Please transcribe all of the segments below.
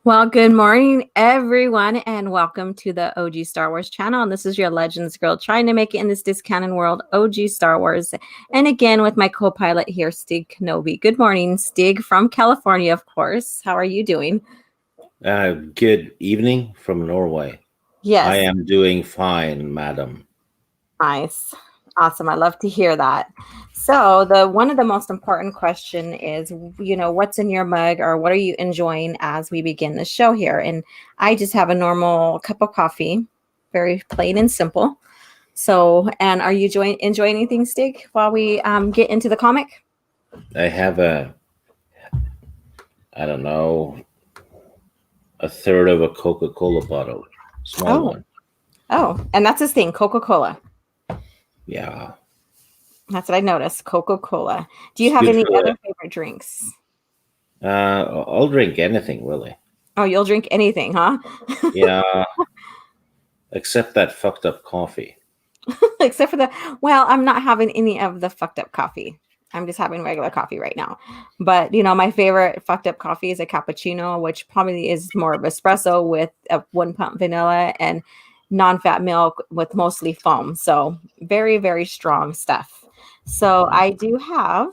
Well, good morning, everyone, and welcome to the OG Star Wars channel. And this is your Legends girl trying to make it in this discounted world, OG Star Wars. And again, with my co pilot here, Stig Kenobi. Good morning, Stig from California, of course. How are you doing? Good evening from Norway. I Yes, am doing fine, madam. nice. Awesome. I love to hear that. So, the one of the most important question is, what's in your mug or what are you enjoying as we begin the show here? And I just have a normal cup of coffee, very plain and simple. So, and are you enjoying anything, Stig, while we get into the comic? I have I don't know, a third of a Coca-Cola bottle, small Oh, one. and that's his thing, Coca-Cola. Yeah, That's what I noticed, Coca-Cola. Do you it's have good any for other favorite drinks? I'll drink anything, really. Oh, you'll drink anything, huh? Yeah, except that fucked up coffee. Except for well, I'm not having any of the fucked up coffee. I'm just having regular coffee right now. But, my favorite fucked up coffee is a cappuccino, which probably is more of espresso with a 1 pump vanilla and non-fat milk with mostly foam. So very, very strong stuff. So Mhm. I do have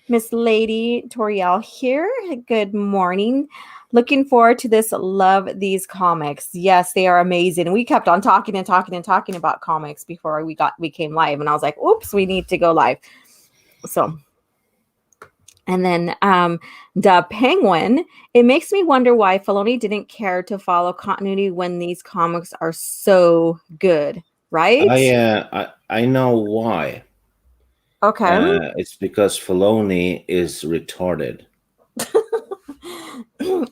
Miss Lady Toriel here. Good morning. Looking forward to this. Love these comics. Yes, they are amazing. We kept on talking and talking and talking about comics before we came live, and I was like, "Oops, we need to go live." So, and then the Penguin. It makes me wonder why Filoni didn't care to follow continuity when these comics are so good, right? I know why. Okay. It's because Filoni is retarded.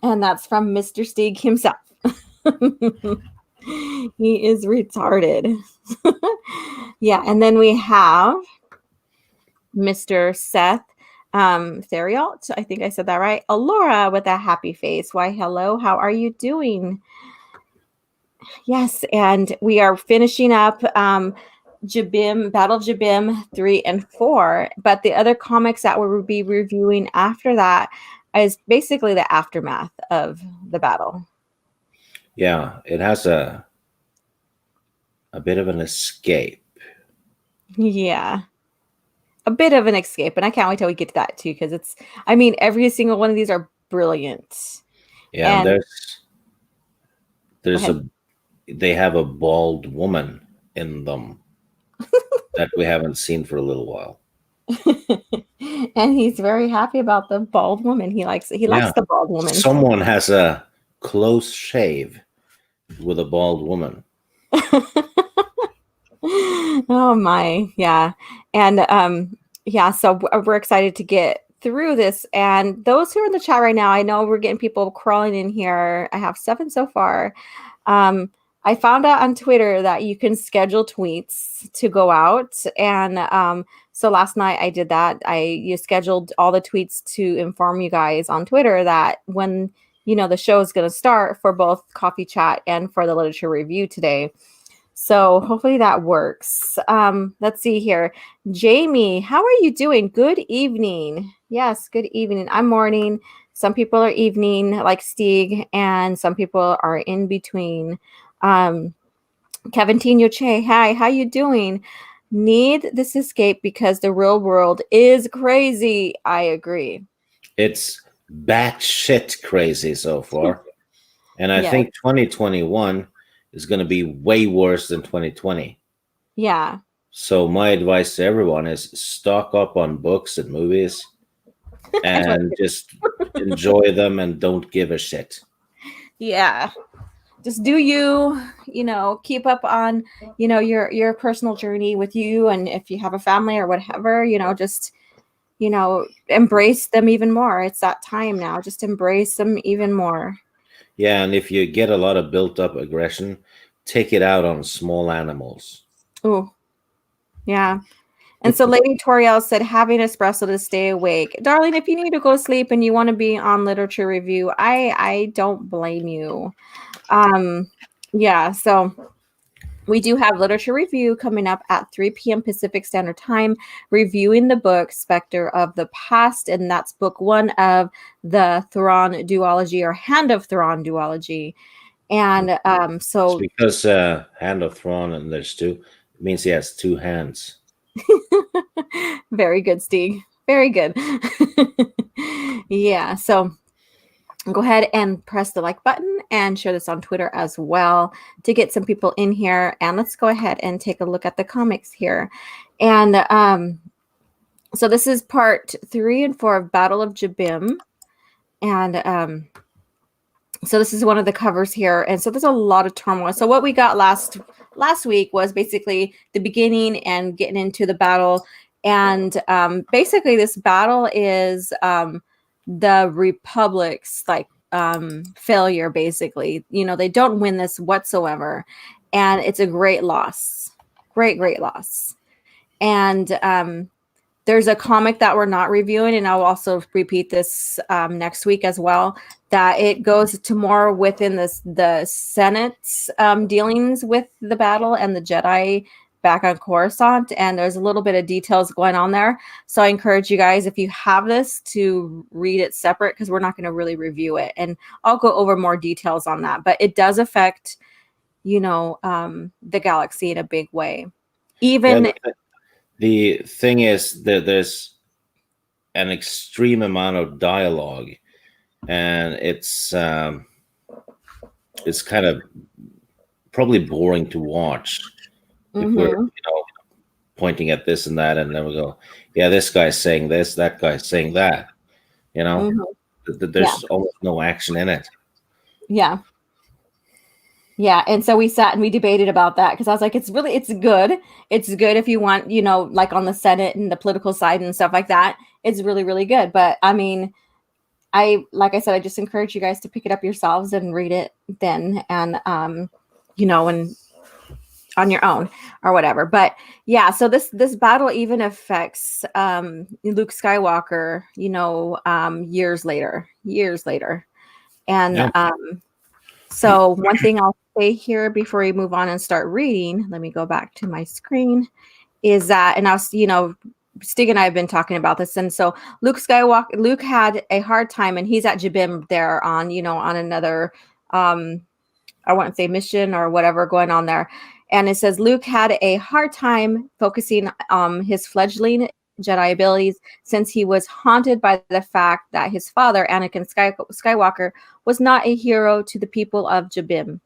And that's from Mr. Steeg himself. He is retarded. Yeah, and then we have Mr. Seth Theriault. I think I said that right. Alora with a happy face. Why, hello, how are you doing? Yes, and we are finishing up Jabiim, Battle of Jabiim 3 and 4. But the other comics that we'll be reviewing after that is basically the aftermath of the battle. Yeah, it has a bit of an escape. Yeah, a bit of an escape, and I can't wait till we get to that too, because I mean, every single one of these are brilliant. Yeah, and And go there's ahead. a they have a bald woman in them that we haven't seen for a little while. And he's very happy about the bald woman. He likes Yeah, the bald woman. someone has a close shave with a bald woman. Oh my, yeah. And yeah, so we're excited to get through this. And those who are in the chat right now, I know we're getting people crawling in here. I have 7 so far. I found out on Twitter that you can schedule tweets to go out. And so last night I did that. You scheduled all the tweets to inform you guys on Twitter that when the show is going to start for both coffee chat and for the literature review today. So hopefully that works. Let's see here. Jamie, how are you doing? Good evening. Yes, good evening. I'm morning. Some people are evening, like Stieg, and some people are in between. Um, Kevin Tino Che, hi, how you doing? Need this escape because the real world is crazy. I agree. It's batshit crazy so far. And I Yes. think 2021 is going to be way worse than 2020. Yeah. So, my advice to everyone is stock up on books and movies and just enjoy them and don't give a shit. Yeah. Just do keep up on your personal journey with you, and if you have a family or whatever, just embrace them even more. It's that time now. Just embrace them even more. Yeah, and if you get a lot of built up aggression, take it out on small animals. Oh, yeah. And so Lady Toriel said, having espresso to stay awake. Darling, if you need to go sleep and you want to be on literature review, I don't blame you. Yeah, so We do have literature review coming up at 3 p.m. Pacific Standard Time, reviewing the book Spectre of the Past, and that's book 1 of the Thrawn duology, or Hand of Thrawn duology. And It's so because Hand of Thrawn and there's two. It means he has two hands. very good, Steve. Very good. Yeah, so go ahead and press the like button and share this on Twitter as well to get some people in here. And let's go ahead and take a look at the comics here. And so this is part 3 and 4 of Battle of Jabiim. And so this is one of the covers here. And so there's a lot of turmoil. So what we got last week was basically the beginning and getting into the battle. And basically this battle is the Republic's failure, basically. They don't win this whatsoever. And it's a great loss. Great loss. And there's a comic that we're not reviewing, and I'll also repeat this next week as well, that it goes to more within the Senate's dealings with the battle and the Jedi back on Coruscant, and there's a little bit of details going on there. So I encourage you guys, if you have this, to read it separate, because we're not going to really review it, and I'll go over more details on that. But it does affect, the galaxy in a big way. Even the thing is that there's an extreme amount of dialogue, and it's kind of probably boring to watch if we're pointing at this and that, and then we go, yeah, this guy's saying this, that guy's saying that. There's almost no action in it. Yeah, and so we sat and we debated about that, because I was like, it's good. It's good if you want, like on the Senate and the political side and stuff like that. It's really, really good. But I mean, like I said, I just encourage you guys to pick it up yourselves and read it then, and and on your own or whatever. But yeah, so this battle even affects Luke Skywalker, years later. And so one thing I'll say here before we move on and start reading, let me go back to my screen, is that, and Stig and I have been talking about this, and so Luke had a hard time, and he's at Jabiim there on another, I wouldn't say mission or whatever going on there. And it says Luke had a hard time focusing his fledgling Jedi abilities, since he was haunted by the fact that his father, Anakin Skywalker, was not a hero to the people of Jabiim,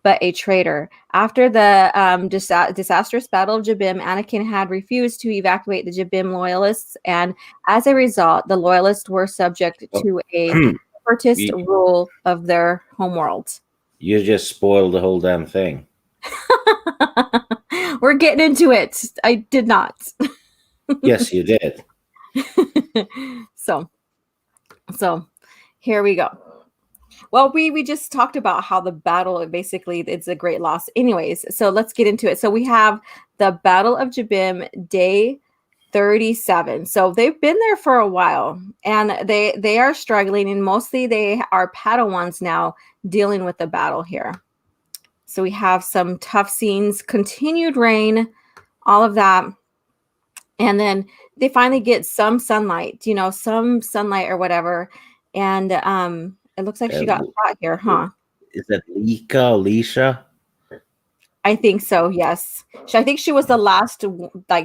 but a traitor. After the disastrous Battle of Jabiim, Anakin had refused to evacuate the Jabiim loyalists, and as a result, the loyalists were subject to a separatist rule of their homeworld. You just spoiled the whole damn thing. We're getting into it. I did not. Yes, you did. So here we go. Well, we just talked about how the battle, basically, it's a great loss. Anyways, so let's get into it. So we have the Battle of Jabiim, day 37. So they've been there for a while, and they are struggling, and mostly they are Padawans now dealing with the battle here. So we have some tough scenes, continued rain, all of that. And then they finally get some sunlight, or whatever. And it looks like she got caught here, huh? Is that Alicia? I think so, yes. I think she was the last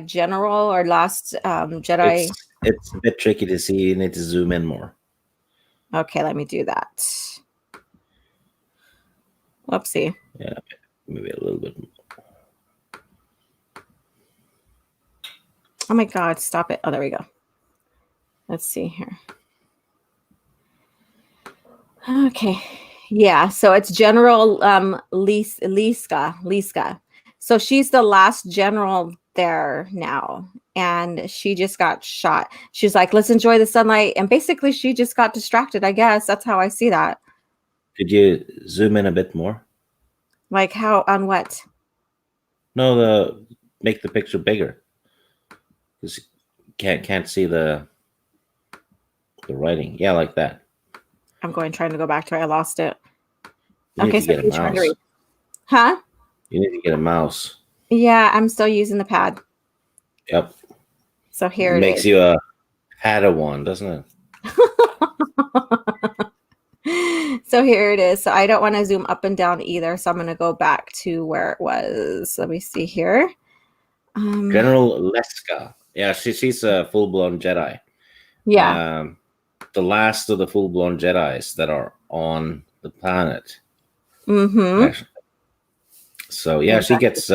general or last Jedi. It's a bit tricky to see. You need to zoom in more. Okay, let me do that. Whoopsie. Yeah, maybe a little bit more. Oh my God, stop it. Oh, there we go. Let's see here. Okay. Yeah, so it's General Liska. So she's the last general there now, and she just got shot. She's like, let's enjoy the sunlight. And basically she just got distracted, I guess. That's how I see that. Could you zoom in a bit more? Like how, on what? No, make the picture bigger. Because you can't see the writing. Yeah, like that. I'm trying to go back to it. I lost it. You Okay, need to get a mouse. Huh? You need to get a mouse. Yeah, I'm still using the pad. Yep. So here it Makes is. you a Padawan, doesn't it? So here it is. So I don't want to zoom up and down either. So I'm going to go back to where it was. Let me see here. General Leska. Yeah, she's a full-blown Jedi. Yeah. The last of the full-blown Jedis that are on the planet. Mm-hmm. Actually. So yeah, she Exactly. gets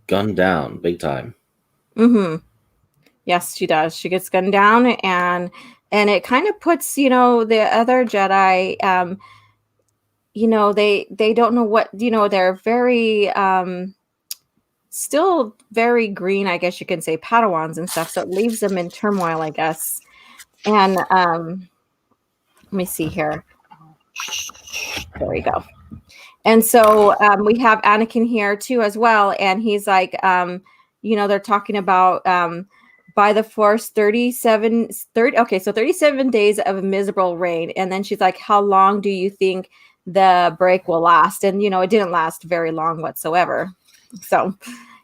gunned down big time. Mm-hmm. Yes, she does. She gets gunned down, and it kind of puts, the other Jedi, they don't know what, they're very still very green, I guess you can say, Padawans and stuff. So it leaves them in turmoil, I guess. And let me see here. There we go. And so we have Anakin here too as well, and he's like, they're talking about by the Force 30. Okay, so 37 days of miserable reign, and then she's like, how long do you think the break will last? And it didn't last very long whatsoever. So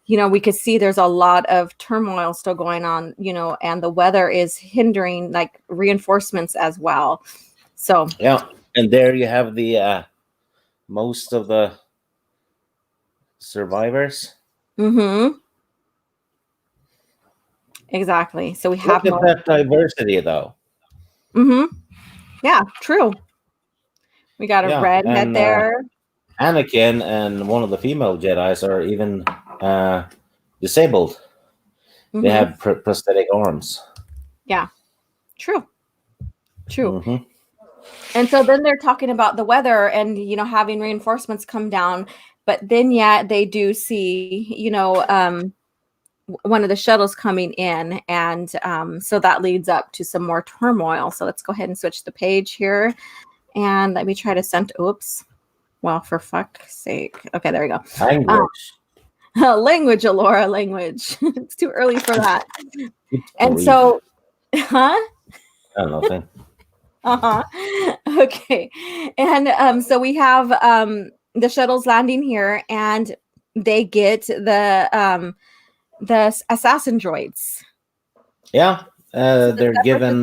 we could see there's a lot of turmoil still going on, and the weather is hindering like reinforcements as well. So yeah, and there you have the most of the survivors. mm-hmm. Exactly. So we have Look at more. that diversity, though. Mm-hmm. Yeah, true. We got a Yeah, redhead and there. Anakin and one of the female Jedi's are even disabled. They Mm-hmm. have prosthetic arms. Yeah, true. True. Mm-hmm. And so then they're talking about the weather and having reinforcements come down, but then they do see one of the shuttles coming in, and so that leads up to some more turmoil. So let's go ahead and switch the page here, and let me try to send. Oops. Well, for fuck's sake. Okay, there we go. Language. Language, Alora, language. It's too early for that. Good And grief. so, huh? Nothing. Uh-huh. Okay. And so we have the shuttles landing here, and they get the assassin droids. Yeah, So the they're separatists. given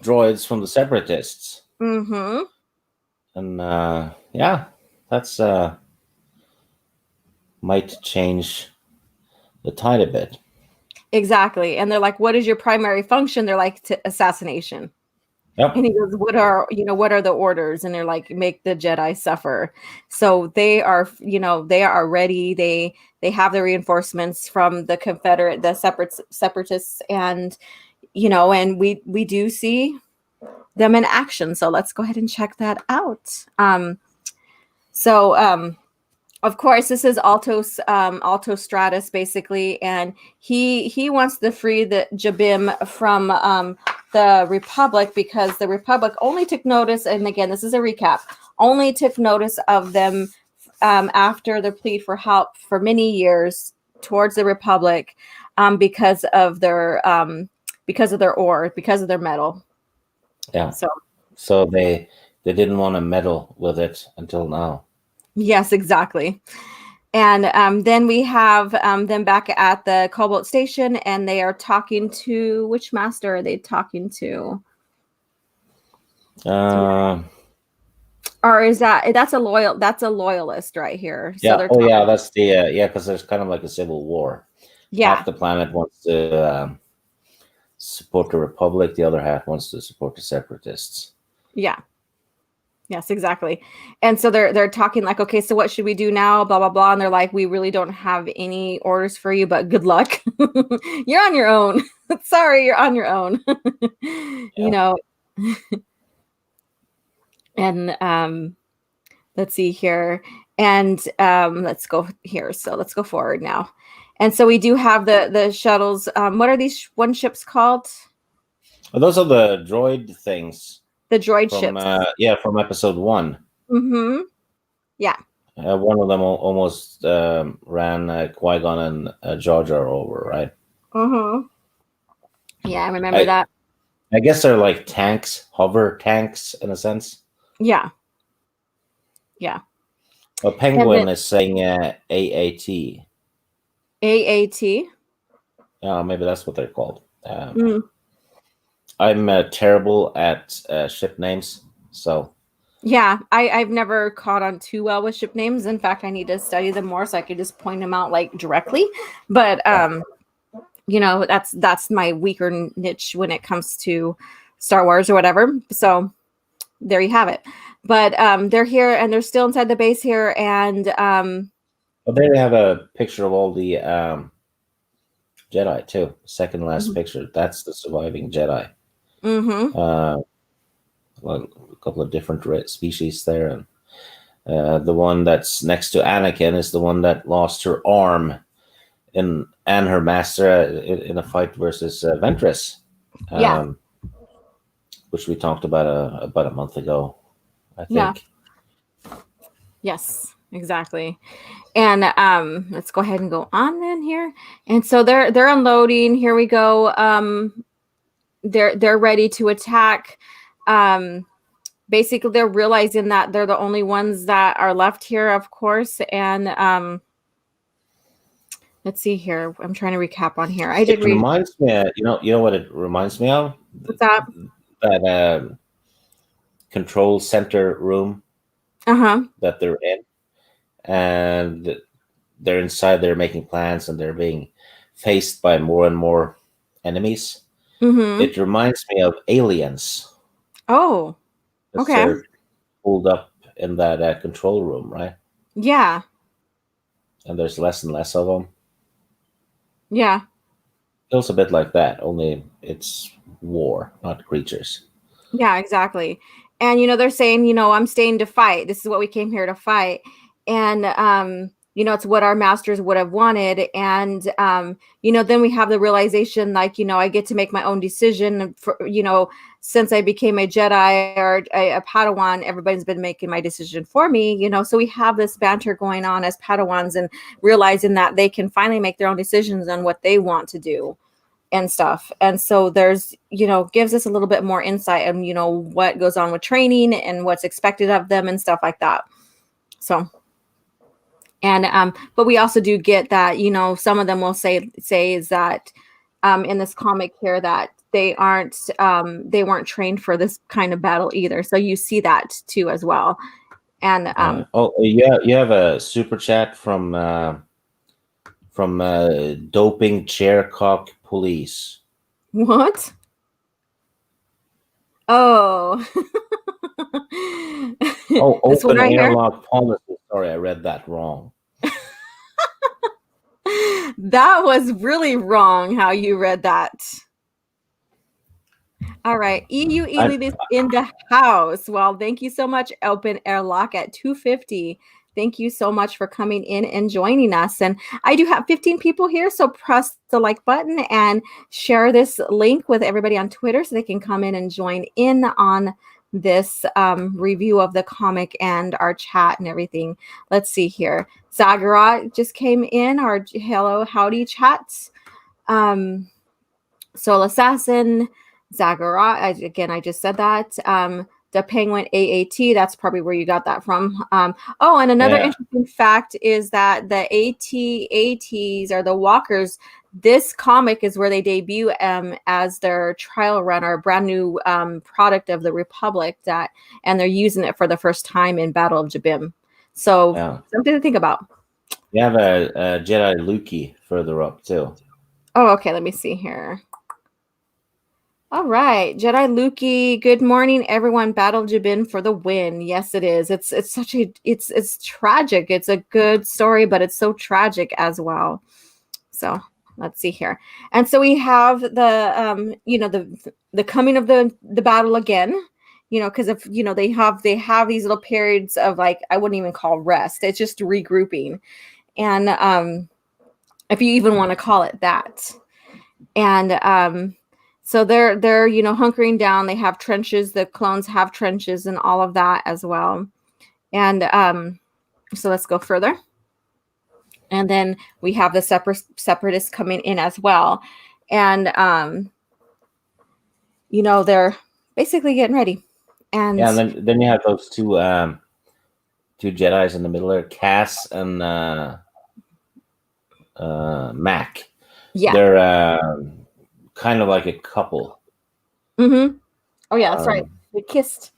droids from the separatists, Mm-hmm. and yeah, that's might change the tide a bit. Exactly. And they're like, what is your primary function? They're like, to assassination. And Yep. he goes, what are the orders? And they're like, make the Jedi suffer. So they are, they are ready. They have the reinforcements from the the separatists, and and we do see them in action. So let's go ahead and check that out. So of course, this is Alto Stratus basically, and he wants to free the Jabiim from the Republic, because the Republic only took notice, and again, this is a recap, only took notice of them after their plea for help for many years towards the Republic, because of their ore, because of their metal. Yeah. So So they didn't want to meddle with it until now. yes, exactly. And then we have them back at the Cobalt Station, and they are talking to, which master are they talking to? Uh, Or is that's a loyalist right here. So yeah. they're Oh, yeah. talking. That's the yeah. Because there's kind of like a civil war. Yeah, Half the planet wants to support the Republic. The other half wants to support the Separatists. yeah. Yes, exactly. And so they're talking like, okay, so what should we do now? Blah blah blah. And they're like, we really don't have any orders for you, but good luck. You're on your own. Sorry, you're on your own. Yeah. And let's see here. And let's go here. So let's go forward now. And so we do have the shuttles. What are these one ships called? Well, those are the droid things The droid from ships. from episode 1. Mm-hmm. Yeah. One of them almost ran Qui-Gon and Jar Jar over, right? Mm-hmm. Yeah, I remember that. I guess they're like tanks, hover tanks in a sense. Yeah. Yeah. A And then penguin is saying AAT. AAT. Maybe that's what they're called. Mm. I'm terrible at ship names, so Yeah, I've never caught on too well with ship names. In fact, I need to study them more so I could just point them out like directly. But yeah. that's my weaker niche when it comes to Star Wars or whatever. So there you have it. But they're here and they're still inside the base here, and But there they have a picture of all the Jedi too. Second last mhm. picture. That's the surviving Jedi. Mhm. Uh, well, a couple of different species there, and the one that's next to Anakin is the one that lost her arm and her master in a fight versus Ventress, Yeah. um, which we talked about a month ago, I Yeah. think. Yes, exactly. And let's go ahead and go on then here. And so they're unloading. Here we go. They're ready to attack. Um, basically they're realizing that they're the only ones that are left here, of course. And let's see here. I'm trying to recap on here. I It did read. reminds me, you know what it reminds me of? What's that? That control center room Uh-huh. that they're in, and they're inside. They're making plans, and they're being faced by more and more enemies. Mm-hmm. It reminds me of Aliens, Oh, because okay. they're pulled up in that control room, right? Yeah. And there's less and less of them. Yeah. Feels a bit like that, only it's war, not creatures. Yeah, exactly. And they're saying, I'm staying to fight. This is what we came here to fight. And it's what our masters would have wanted. And then we have the realization, like, I get to make my own decision for, since I became a Jedi or a Padawan, everybody's been making my decision for me, so we have this banter going on as Padawans and realizing that they can finally make their own decisions on what they want to do and stuff. And so there's, gives us a little bit more insight on, what goes on with training and what's expected of them and stuff like that. So, and, but we also do get that, some of them will say is that, in this comic here that they weren't trained for this kind of battle either. So you see that too, as well. And, Oh, yeah, you have a super chat from doping chaircock police. what? Oh, Oh, this one open right here. airlock policy. Sorry, I read that wrong. That was really wrong how you read that. All right. EU I, Elite is in the house. Well, thank you so much, Open Airlock at 250. Thank you so much for coming in and joining us. And I do have 15 people here, so press the like button and share this link with everybody on Twitter so they can come in and join in on this review of the comic and our chat and everything. Let's see here. Zagara just came in, our hello, howdy chats. Soul Assassin, Zagara. Again, I just said that. The Penguin AAT, that's probably where you got that from. Oh, and another yeah, interesting fact is that the AT-ATs or the walkers, this comic is where they debut as their trial run or brand new product of the Republic and they're using it for the first time in Battle of Jabiim. So yeah. something to think about. You have a Jedi Lukey further up too. Oh, okay. Let me see here. All right, Jedi Luki. Good morning, everyone. Battle Jabin for the win. Yes, it is. It's such a it's tragic. It's a good story, but it's so tragic as well. So let's see here. And so we have the the coming of the battle again. Because if they have these little periods of, like, I wouldn't even call rest. It's just regrouping, and if you even want to call it that. And so they're hunkering down. They have trenches. The clones have trenches and all of that as well. And so let's go further. And then we have the separatists coming in as well. And they're basically getting ready. And Yeah, and then you have those two two Jedi's in the middle there, Cass and Mac. Yeah. They're kind of like a couple. Mm-hmm. Oh yeah, that's right. They kissed.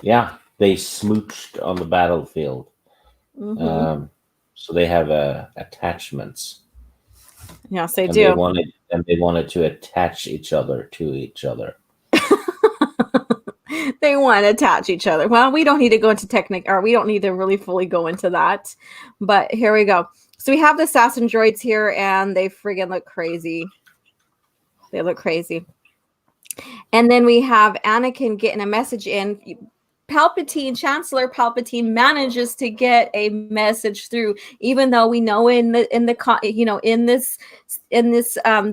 Yeah, they smooched on the battlefield. Mm-hmm. So they have attachments. Yes, they And they do. wanted to attach each other to each other. They want to attach each other. Well, we don't need to go into or we don't need to really fully go into that. But here we go. So we have the assassin droids here, and they friggin' look crazy. They look crazy. And then we have Anakin getting a message in. Chancellor Palpatine manages to get a message through, even though we know in this the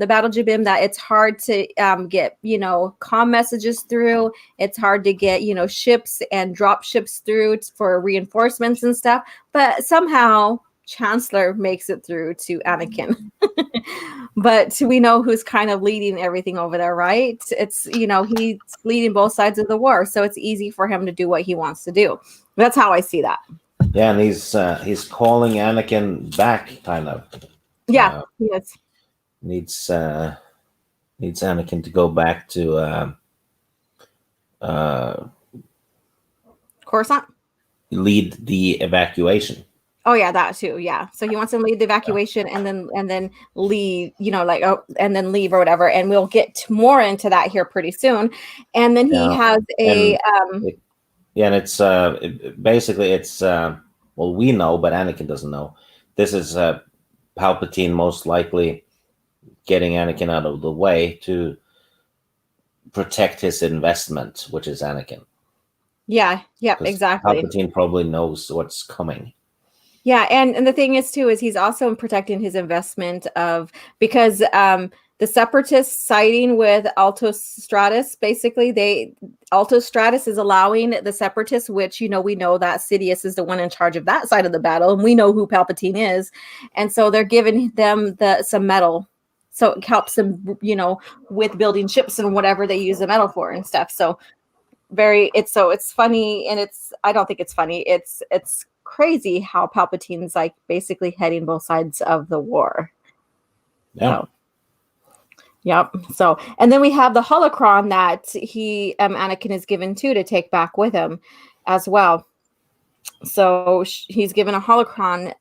Battle Jabiim that it's hard to get comm messages through. It's hard to get ships and drop ships through for reinforcements and stuff. But somehow Chancellor makes it through to Anakin. But we know who's kind of leading everything over there, right? It's he's leading both sides of the war, so it's easy for him to do what he wants to do. That's how I see that. Yeah, and he's calling Anakin back, kind of. Yeah, he is. Needs Anakin to go back to Coruscant. Lead the evacuation. Oh yeah, that too. Yeah, so he wants to lead the evacuation and then leave, and then leave or whatever. And we'll get more into that here pretty soon. And then he has a and it's basically it's well, we know, but Anakin doesn't know. This is Palpatine most likely getting Anakin out of the way to protect his investment, which is Anakin. Yeah, exactly. Palpatine probably knows what's coming. Yeah, and the thing is too is he's also protecting his investment because the separatists siding with Alto Stratus, basically Alto Stratus is allowing the separatists, which we know that Sidious is the one in charge of that side of the battle, and we know who Palpatine is, and so they're giving them some metal, so it helps them with building ships and whatever they use the metal for and stuff. So it's funny, and I don't think it's funny. It's crazy how Palpatine's like basically heading both sides of the war. Yeah. So, yep. So, and then we have the holocron that Anakin is given to take back with him as well. So he's given a holocron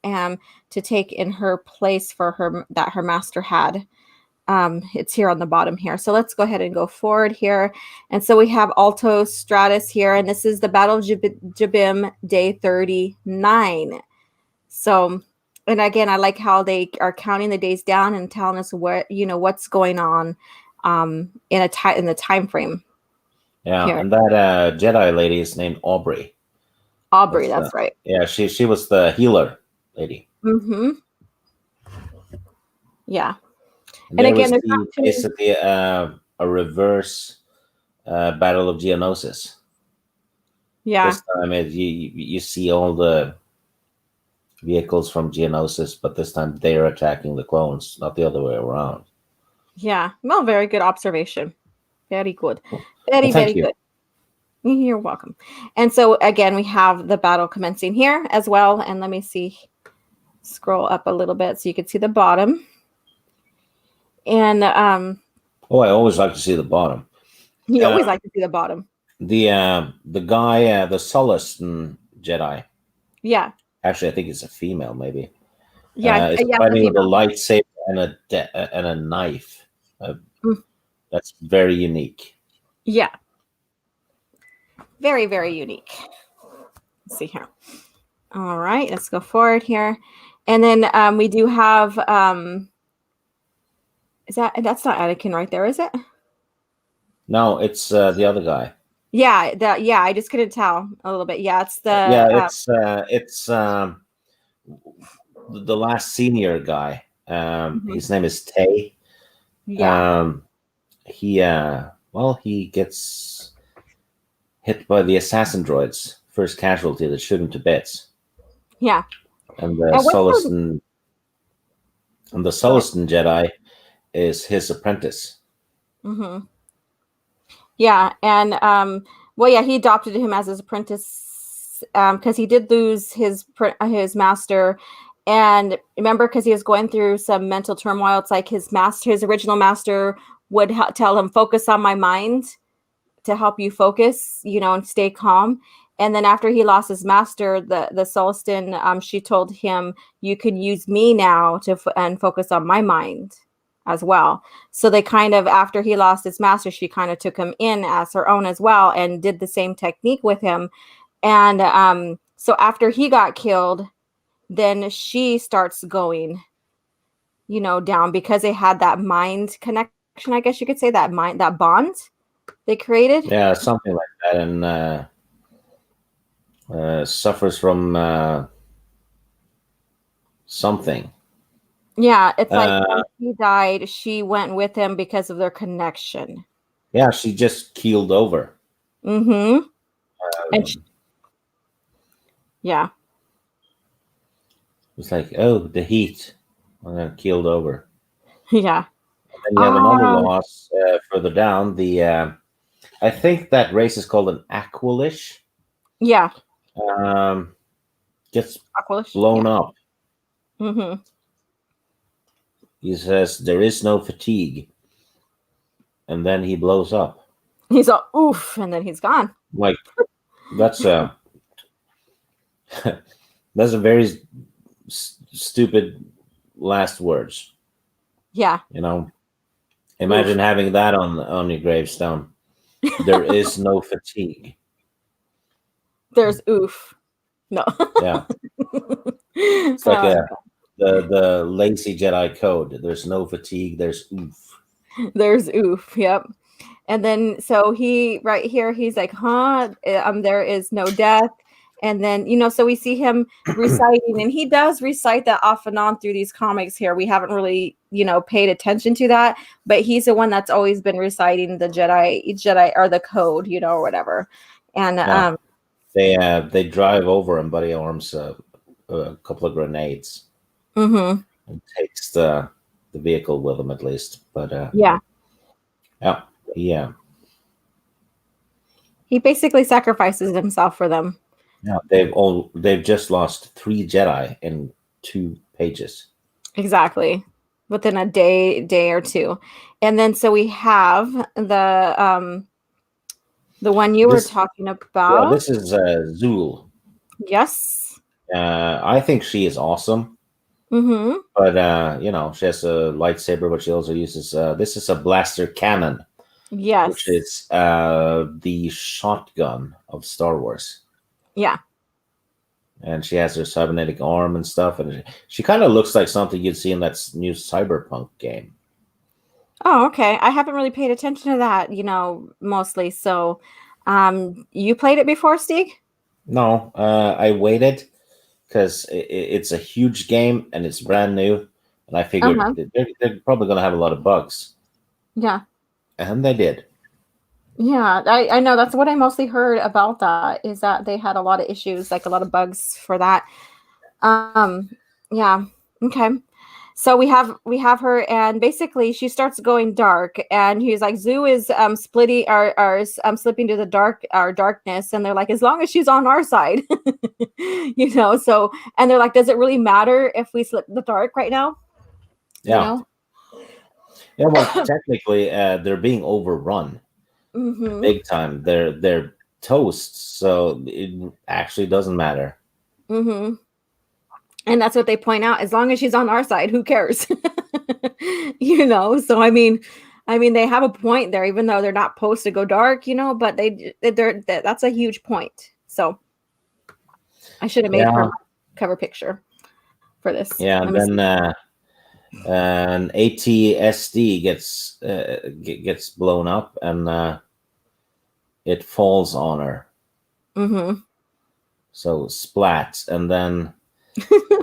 to take in her place for her that her master had. It's here on the bottom here. So let's go ahead and go forward here. And so we have Alto Stratus here, and this is the Battle of Jabiim day 39. So, and again, I like how they are counting the days down and telling us what's going on in the time frame. Yeah, here. And that Jedi lady is named Aubrey. Aubrey, that's right. Yeah, she was the healer lady. Mm-hmm. Yeah. And again, there's basically a reverse Battle of Geonosis. Yeah. This time you see all the vehicles from Geonosis, but this time they're attacking the clones, not the other way around. Yeah. Well, very good observation. Very good. Very good. You're welcome. And so again, we have the battle commencing here as well. And let me scroll up a little bit so you can see the bottom. And I always like to see the bottom. You always like to see the bottom. The guy, the Sullustan Jedi. Yeah. Actually, I think it's a female, maybe. Yeah, it's fighting with a lightsaber and a knife. That's very unique. Yeah. Very, very unique. Let's see here. All right, let's go forward here. And then we do have that's not Anakin right there, is it? No, it's the other guy. Yeah, I just couldn't tell a little bit. Yeah, it's it's the last senior guy. His name is Tay. Yeah. He gets hit by the assassin droids. First casualty that shoot him to bits. Yeah. And the Sullustan Jedi is his apprentice. Mm-hmm. Yeah, and he adopted him as his apprentice because he did lose his master. And remember, because he was going through some mental turmoil, it's like his original master would tell him, focus on my mind to help you focus, and stay calm. And then after he lost his master, the Sulstan, she told him, you can use me now and focus on my mind as well. So they kind of, after he lost his master, she kind of took him in as her own as well and did the same technique with him. And so after he got killed, then she starts going, down, because they had that mind connection, I guess you could say, that bond they created. Yeah, something like that, and suffers from something. Yeah, it's like when he died, she went with him because of their connection. Yeah, she just keeled over. Mm-hmm. And yeah. It's like, oh, the heat. Keeled over. Yeah. And you have another loss further down. I think that race is called an Aqualish. Yeah. Gets Aqualish, blown up. Mm-hmm. He says there is no fatigue, and then he blows up. He's all oof, and then he's gone. Like that's a that's a very stupid last words. Yeah. Imagine having that on your gravestone. There is no fatigue. There's oof. No. Yeah. It's like the lazy Jedi code. There's no fatigue. There's oof. There's oof. Yep. And then so he right here, he's like, there is no death. And then, so we see him reciting, and he does recite that off and on through these comics here. We haven't really, paid attention to that, but he's the one that's always been reciting the Jedi or the code, or whatever. And they drive over him, but he arms a couple of grenades. Mm-hmm. And takes the vehicle with him at least. But yeah. He basically sacrifices himself for them. Yeah, they've just lost 3 Jedi in 2 pages. Exactly, within a day or two, and then so we have the one you were talking about. Yeah, this is Zool. Yes. I think she is awesome. Mm-hmm. But she has a lightsaber, but she also uses this is a blaster cannon. Yes. Which is the shotgun of Star Wars. Yeah. And she has her cybernetic arm and stuff, and she kind of looks like something you'd see in that new Cyberpunk game. Oh, okay. I haven't really paid attention to that, mostly. So, you played it before, Steve? No, I waited because it's a huge game and it's brand new, and I figured they're probably going to have a lot of bugs. Yeah. And they did. Yeah, I know. That's what I mostly heard about that, is that they had a lot of issues, like a lot of bugs for that. Yeah. Okay. So we have her, and basically she starts going dark, and he's like, Zoo is splitting slipping to the darkness, and they're like, as long as she's on our side, so, and they're like, does it really matter if we slip the dark right now? Yeah. Yeah, well, technically, they're being overrun. Mm-hmm. Big time. They're toast, so it actually doesn't matter. Mm-hmm. And that's what they point out. As long as she's on our side, who cares? So I mean they have a point there, even though they're not supposed to go dark, but that's a huge point. So I should have made her cover picture for this. Yeah, and then an ATSD gets blown up, and it falls on her. Mm-hmm. So splat, and then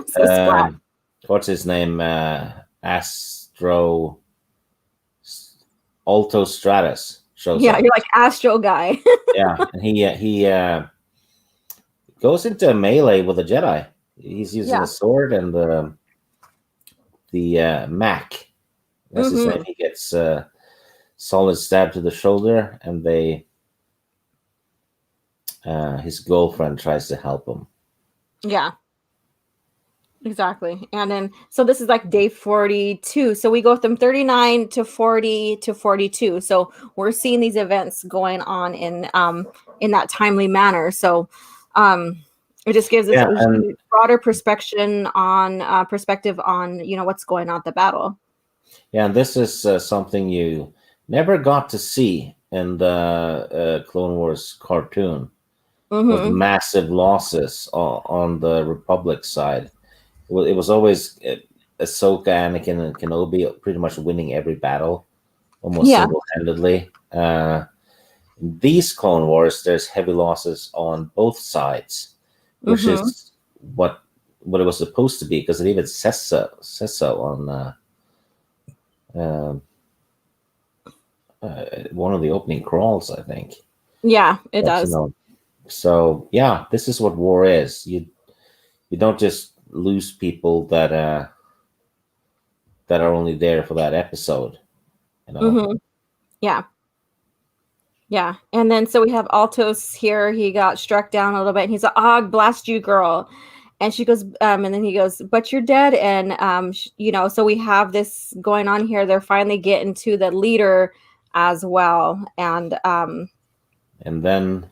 splat. What's his name? Alto Stratus shows up. You're like Astro guy. Yeah, and he goes into melee with a Jedi. He's using a sword and the Mac. That's his name. He gets solid stab to the shoulder, and they his girlfriend tries to help him. Yeah. Exactly. And then, so this is like day 42. So we go from 39 to 40 to 42. So we're seeing these events going on in that timely manner. So it just gives us Yeah, a and broader perspective on, what's going on at the battle. yeah, and this is something you never got to see in the Clone Wars cartoon, with Mm-hmm. massive losses on the Republic side. It was always Ahsoka, Anakin, and Kenobi pretty much winning every battle almost Yeah. single-handedly. These Clone Wars, there's heavy losses on both sides, which Mm-hmm. is what what it was supposed to be, because it even says so on uh, one of the opening crawls, I think. Yeah, it But, does. so yeah, this is what war is. You don't just lose people that are only there for that episode. You know. Mm-hmm. Yeah. Yeah. And then so we have Altos here. He got struck down a little bit and he's like, "Og, blast you, girl." And she goes, and then he goes, "But you're dead." And, so we have this going on here. They're finally getting to the leader as well. And, And then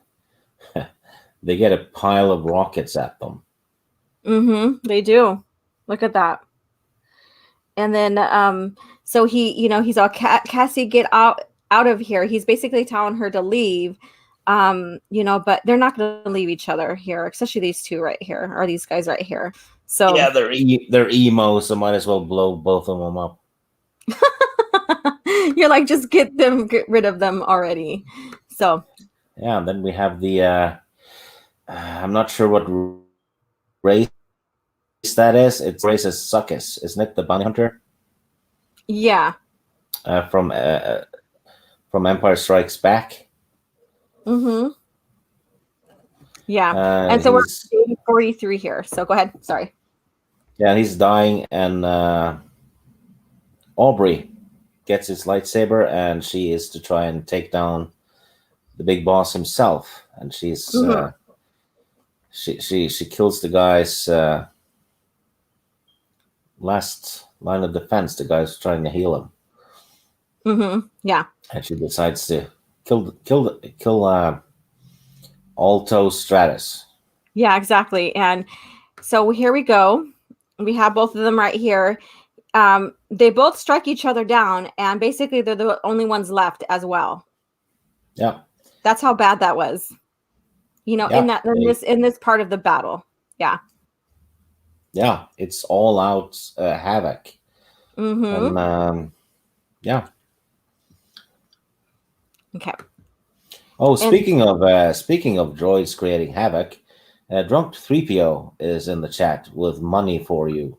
they get a pile of rockets at them. they do. Look at that. And then, so he's all, Cassie, get out of here. He's basically telling her to leave. But they're not going to leave each other here, especially these two right here, or these guys right here. So Yeah, they're emo, so might as well blow both of them up. you're like, just get rid of them already. So Yeah, and then we have the I'm not sure what race that is. It's race as Succus, isn't it? The bounty hunter yeah. uh, from uh, from Empire Strikes Back. Mm-hmm. Yeah. And so we're He's 43 here. So go ahead. Sorry. Yeah, he's dying, and Aubrey gets his lightsaber, and she is to try and take down the big boss himself, and Mm-hmm. she kills the guy's last line of defense, the guy's trying to heal him, Mm-hmm. Yeah. and she decides to kill Alto Stratus. Yeah, exactly. And so here we go. We have both of them right here. They both strike each other down, and basically they're the only ones left as well. Yeah, That's how bad that was. In yeah, that in this part of the battle. Yeah. yeah. It's all out havoc, Mm-hmm. and yeah. Okay. Oh, And speaking of droids creating havoc, Drunk 3PO is in the chat with money for you.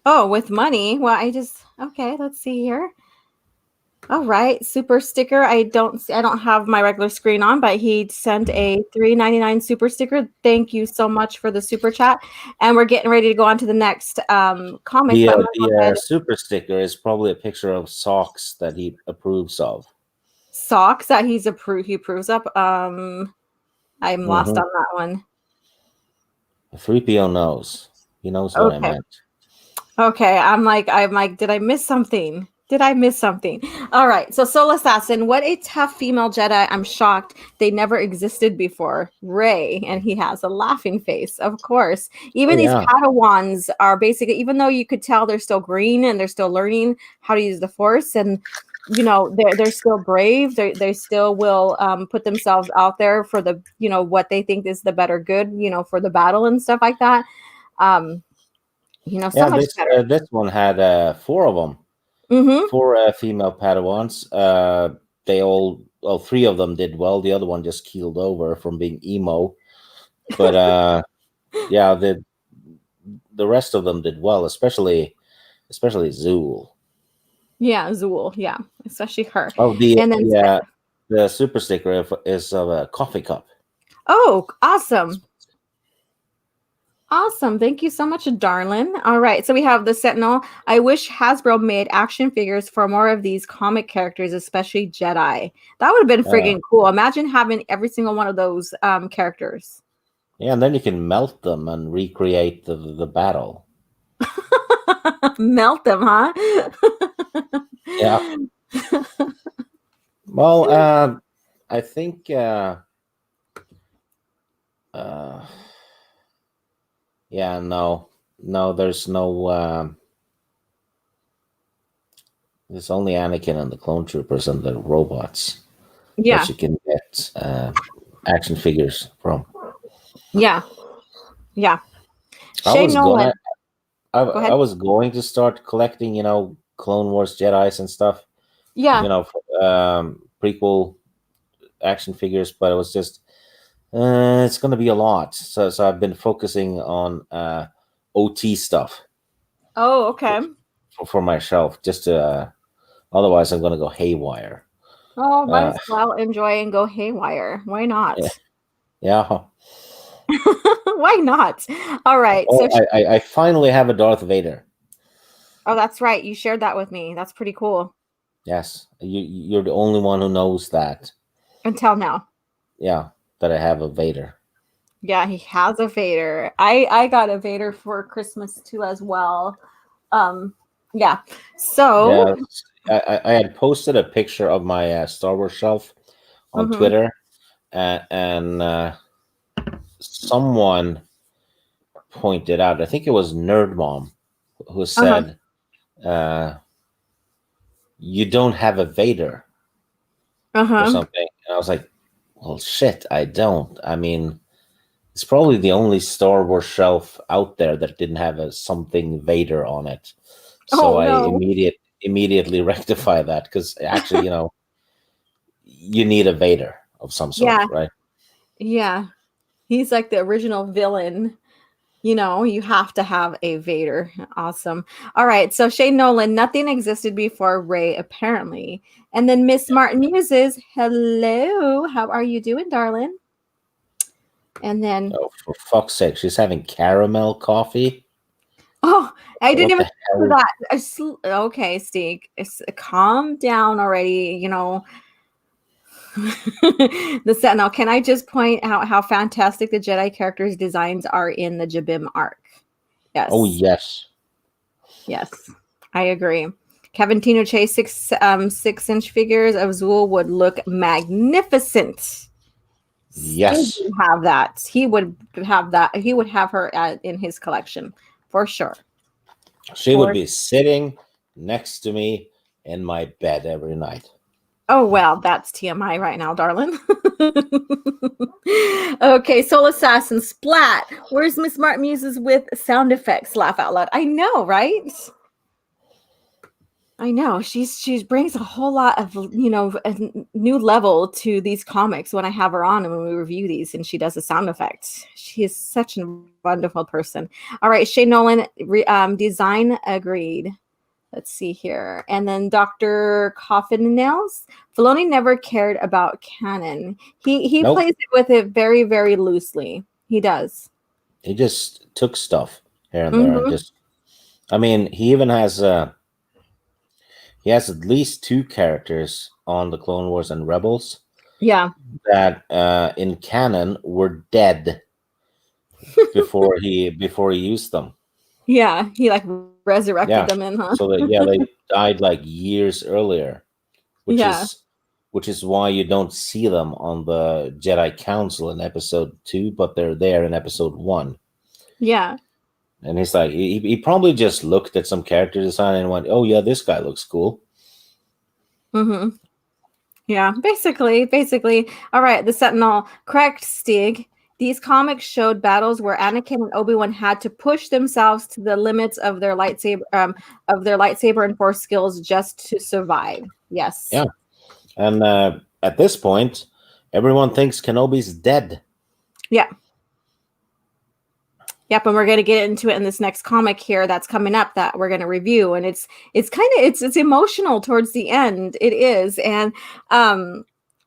with money. Well, okay, let's see here. All right, super sticker. I don't have my regular screen on, but he sent a $3.99 super sticker. Thank you so much for the super chat. And we're getting ready to go on to the next comic. But I'm gonna go ahead. Super sticker is probably a picture of socks that he approves of. Socks that he approves of. I'm lost Mm-hmm. on that one. 3PO knows. He knows what I Okay. meant. Okay, I'm like, did I miss something? All right, so Soul Assassin, what a tough female Jedi. I'm shocked they never existed before. Rey, and he has a laughing face, of course. Even Oh, these yeah. Padawans are basically, even though you could tell they're still green and they're still learning how to use the Force, and they're still brave. They still will put themselves out there for the what they think is the better good, for the battle and stuff like that. So Yeah, much better. this one had four of them. Mm-hmm. Four female Padawans. They all three of them did well. The other one just keeled over from being emo. But yeah, the rest of them did well, especially Zool. Yeah, Zool. Yeah, especially her. Oh, And then, the super sticker is of a coffee cup. oh, awesome. Awesome. Thank you so much, darling. All right. So we have the Sentinel. I wish Hasbro made action figures for more of these comic characters, especially Jedi. That would have been Uh, friggin' cool. Imagine having every single one of those characters. yeah, and then you can melt them and recreate the battle. Melt them, huh? Yeah. Well, I think uh, yeah, no, there's only Anakin and the clone troopers and the robots that Yeah. you can get action figures from. Yeah. Yeah. I Shay was Nolan. gonna, I, Go I ahead. was going to start collecting, Clone Wars Jedi's and stuff, Yeah. prequel action figures, but it was just, it's going to be a lot. So I've been focusing on OT stuff Oh, okay. for my shelf, just to, otherwise I'm going to go haywire. Oh, might Uh, as well enjoy and go haywire. Why yeah, not? yeah. Why not? All right. So, Oh, I finally have a Darth Vader. oh, that's right. You shared that with me. That's pretty cool. Yes, you're the only one who knows that. Until now. Yeah, that I have a Vader. Yeah, he has a Vader. I got a Vader for Christmas too as well. Um, yeah. So, Yeah, I had posted a picture of my Star Wars shelf on mhm, Twitter, and someone pointed out, I think it was Nerd Mom, who uh-huh. said, uh, "You don't have a Vader or Uh-huh. something." And I was like, "Well, shit, I don't. I mean, it's probably the only Star Wars shelf out there that didn't have a something Vader on it." So Oh I no. immediately rectify that, because actually, you need a Vader of some sort, Yeah. right? Yeah. He's like the original villain. You have to have a Vader. Awesome. All right. So Shane Nolan, nothing existed before Ray, apparently. And then Miss Martin Muses, hello. How are you doing, darling? And then, Oh, for fuck's sake, she's having caramel coffee. oh, I didn't What even the think of hell? that. Okay, Steve, calm down already. The Sentinel. Can I just point out how fantastic the Jedi characters' designs are in the Jabiim arc? Oh Yes. yes, Yes, I agree. Kevin Tino Chase 6-inch figures of Zool would look magnificent. Sting yes. would have that. He would have that. He would have her in his collection for sure. She would For be sitting next to me in my bed every night. Oh well, that's TMI right now, darling. Okay, Soul Assassin Splat. Where's Miss Martin Muses with sound effects? Laugh out loud. I know, right? I know she brings a whole lot of a new level to these comics when I have her on and when we review these and she does a sound effect. She is such a wonderful person. All right, Shay Nolan, design agreed. Let's see here, and then Dr. Coffin Nails. Filoni never cared about canon. He Nope, plays it with it very very loosely. He does. he just took stuff here and there and Mm-hmm. just. I mean, he has at least two characters on the Clone Wars and Rebels Yeah, that in canon were dead before he used them. yeah. He like resurrected Yeah. them in, huh? So that, yeah, they died like years earlier, which Yeah, is which is why you don't see them on the Jedi Council in episode 2, but they're there in episode 1. yeah. And he's like, he probably just looked at some character design and went, "Oh yeah, this guy looks cool." Mm-hmm. Yeah, basically. All right, the Sentinel. Correct, Stig. These comics showed battles where Anakin and Obi-Wan had to push themselves to the limits of their lightsaber and force skills just to survive. Yes. Yeah. And at this point, everyone thinks Kenobi's dead. Yeah. Yep, and we're going to get into it in this next comic here that's coming up that we're going to review, and it's kind of it's emotional towards the end. It is, and um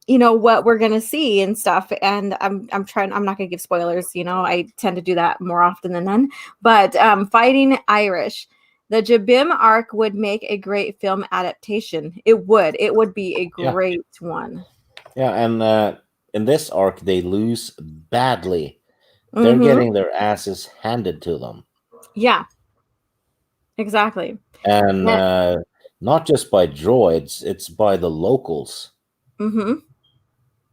what we're gonna see and stuff. And I'm not gonna give spoilers. I tend to do that more often than none. But fighting Irish, the Jabim arc would make a great film adaptation. It would be a Yeah, great one. yeah, and in this arc they lose badly. They're Mm-hmm. getting their asses handed to them, Yeah, exactly. and not just by droids, it's by Mm-hmm.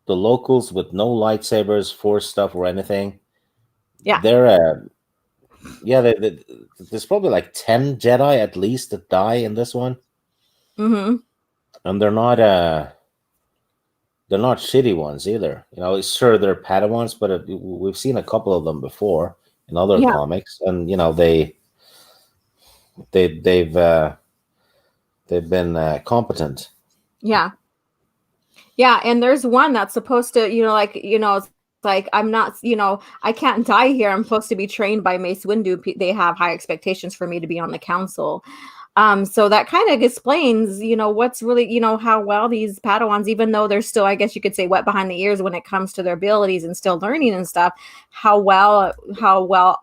the locals with no lightsabers, force stuff, or anything. Yeah. They're yeah, there's probably like 10 Jedi at least that die in this one, Mm-hmm. and they're not shitty ones either. Sure, they're Padawans, but we've seen a couple of them before in other Yeah. comics, and they they've been competent. Yeah. Yeah, and there's one that's supposed to, it's like I'm not, I can't die here. I'm supposed to be trained by Mace Windu. They have high expectations for me to be on the council. So that kind of explains, what's really, how well these Padawans, even though they're still, I guess you could say, wet behind the ears when it comes to their abilities and still learning and stuff, how well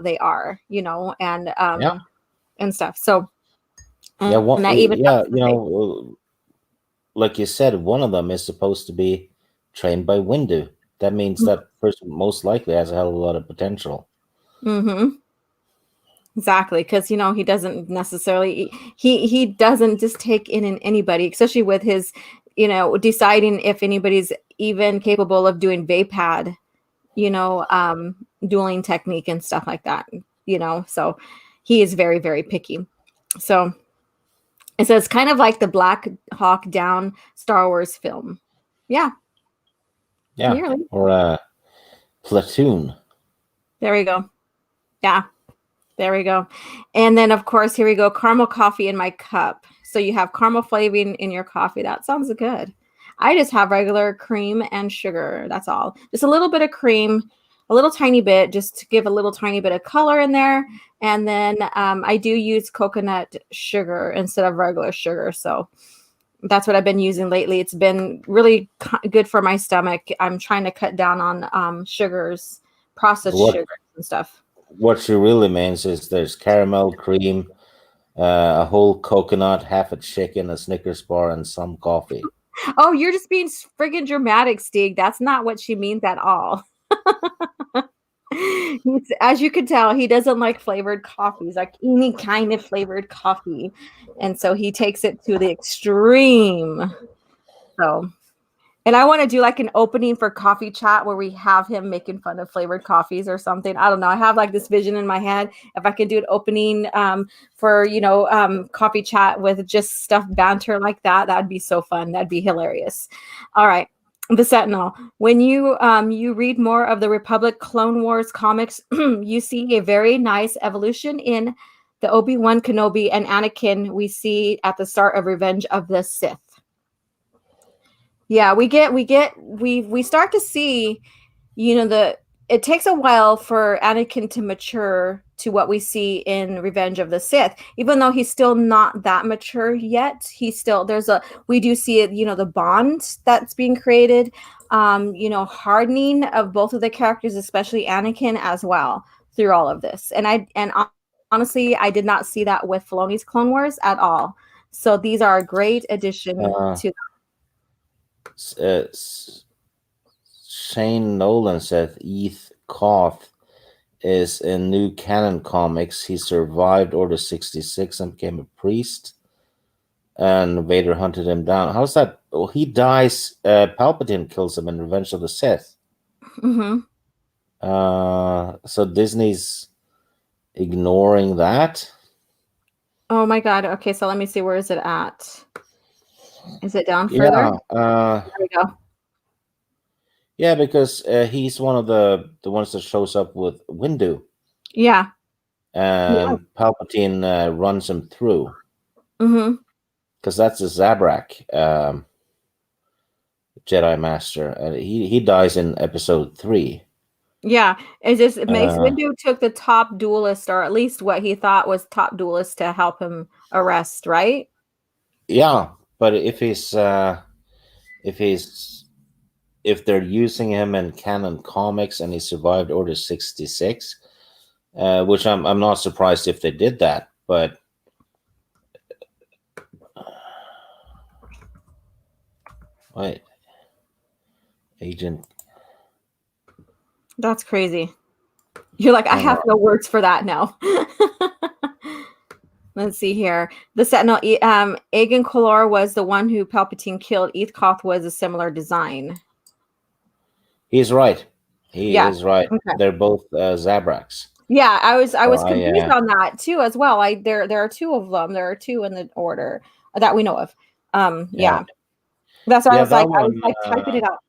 they are, Yeah, and stuff. So, yeah, and that even yeah, helps the face. like you said, one of them is supposed to be trained by Windu. That means that person most likely has a hell of a lot of potential. Mm-hmm. Exactly, because he doesn't necessarily he doesn't just take in anybody, especially with his, deciding if anybody's even capable of doing Vapad, dueling technique and stuff like that. So he is very, very picky. So it's kind of like the Black Hawk Down Star Wars film. Yeah, Yeah, nearly. or Platoon. There we go. Yeah. There we go. And then, of course, here we go. Caramel coffee in my cup. So you have caramel flavoring in your coffee. That sounds good. I just have regular cream and sugar. That's all. Just a little bit of cream, a little tiny bit, just to give a little tiny bit of color in there. And then I do use coconut sugar instead of regular sugar. So that's what I've been using lately. It's been really good for my stomach. I'm trying to cut down on sugars, processed What sugars and stuff. what she really means is there's caramel, cream, a whole coconut, half a chicken, a Snickers bar, and some coffee. Oh, you're just being friggin' dramatic, Stig. That's not what she means at all. As you can tell, he doesn't like flavored coffees, like any kind of flavored coffee. And so he takes it to the extreme. So, and I want to do like an opening for coffee chat where we have him making fun of flavored coffees or something. I don't know. I have like this vision in my head. If I could do an opening for, coffee chat with just stuff banter like that, that'd be so fun. That'd be hilarious. All right. The Sentinel. When you read more of the Republic Clone Wars comics, you see a very nice evolution in the Obi-Wan Kenobi and Anakin we see at the start of Revenge of the Sith. Yeah, we start to see, it takes a while for Anakin to mature to what we see in Revenge of the Sith. Even though he's still not that mature yet, we do see it, the bond that's being created, hardening of both of the characters, especially Anakin as well through all of this. And honestly, I did not see that with Filoni's Clone Wars at all. So these are a great addition Uh, to. Shane Nolan said Eth Koth is in new canon comics. He survived Order 66 and became a priest, and Vader hunted him down. How's that? Oh, he dies. Palpatine kills him in Revenge of the Sith. Mm-hmm. So Disney's ignoring that. Oh my God. Okay, so let me see. Where is it at? Is it down further? Yeah, There we go. yeah, because he's one of the ones that shows up with Windu, Yeah. Yeah. and Palpatine runs him through Mm-hmm. because that's a Zabrak Jedi Master, and he dies in Episode 3. Yeah. It's just Mace Uh, Windu took the top duelist, or at least what he thought was top duelist, to help him arrest, right? yeah, but if he's if they're using him in canon comics and he survived Order 66, which I'm not surprised if they did that, but wait, Agent. That's crazy. You're like, I Hang have on. no words for that now. Let's see here. The Sentinel, Aegon Color was the one who Palpatine killed. Eathcoth was a similar design. He's right. He Yeah. is right. Okay. They're both Zabraks. Yeah, I was So confused on that too as well. There are two of them. There are two in the order that we know of. yeah, Yeah. That's why yeah, that I was one. like typing it out.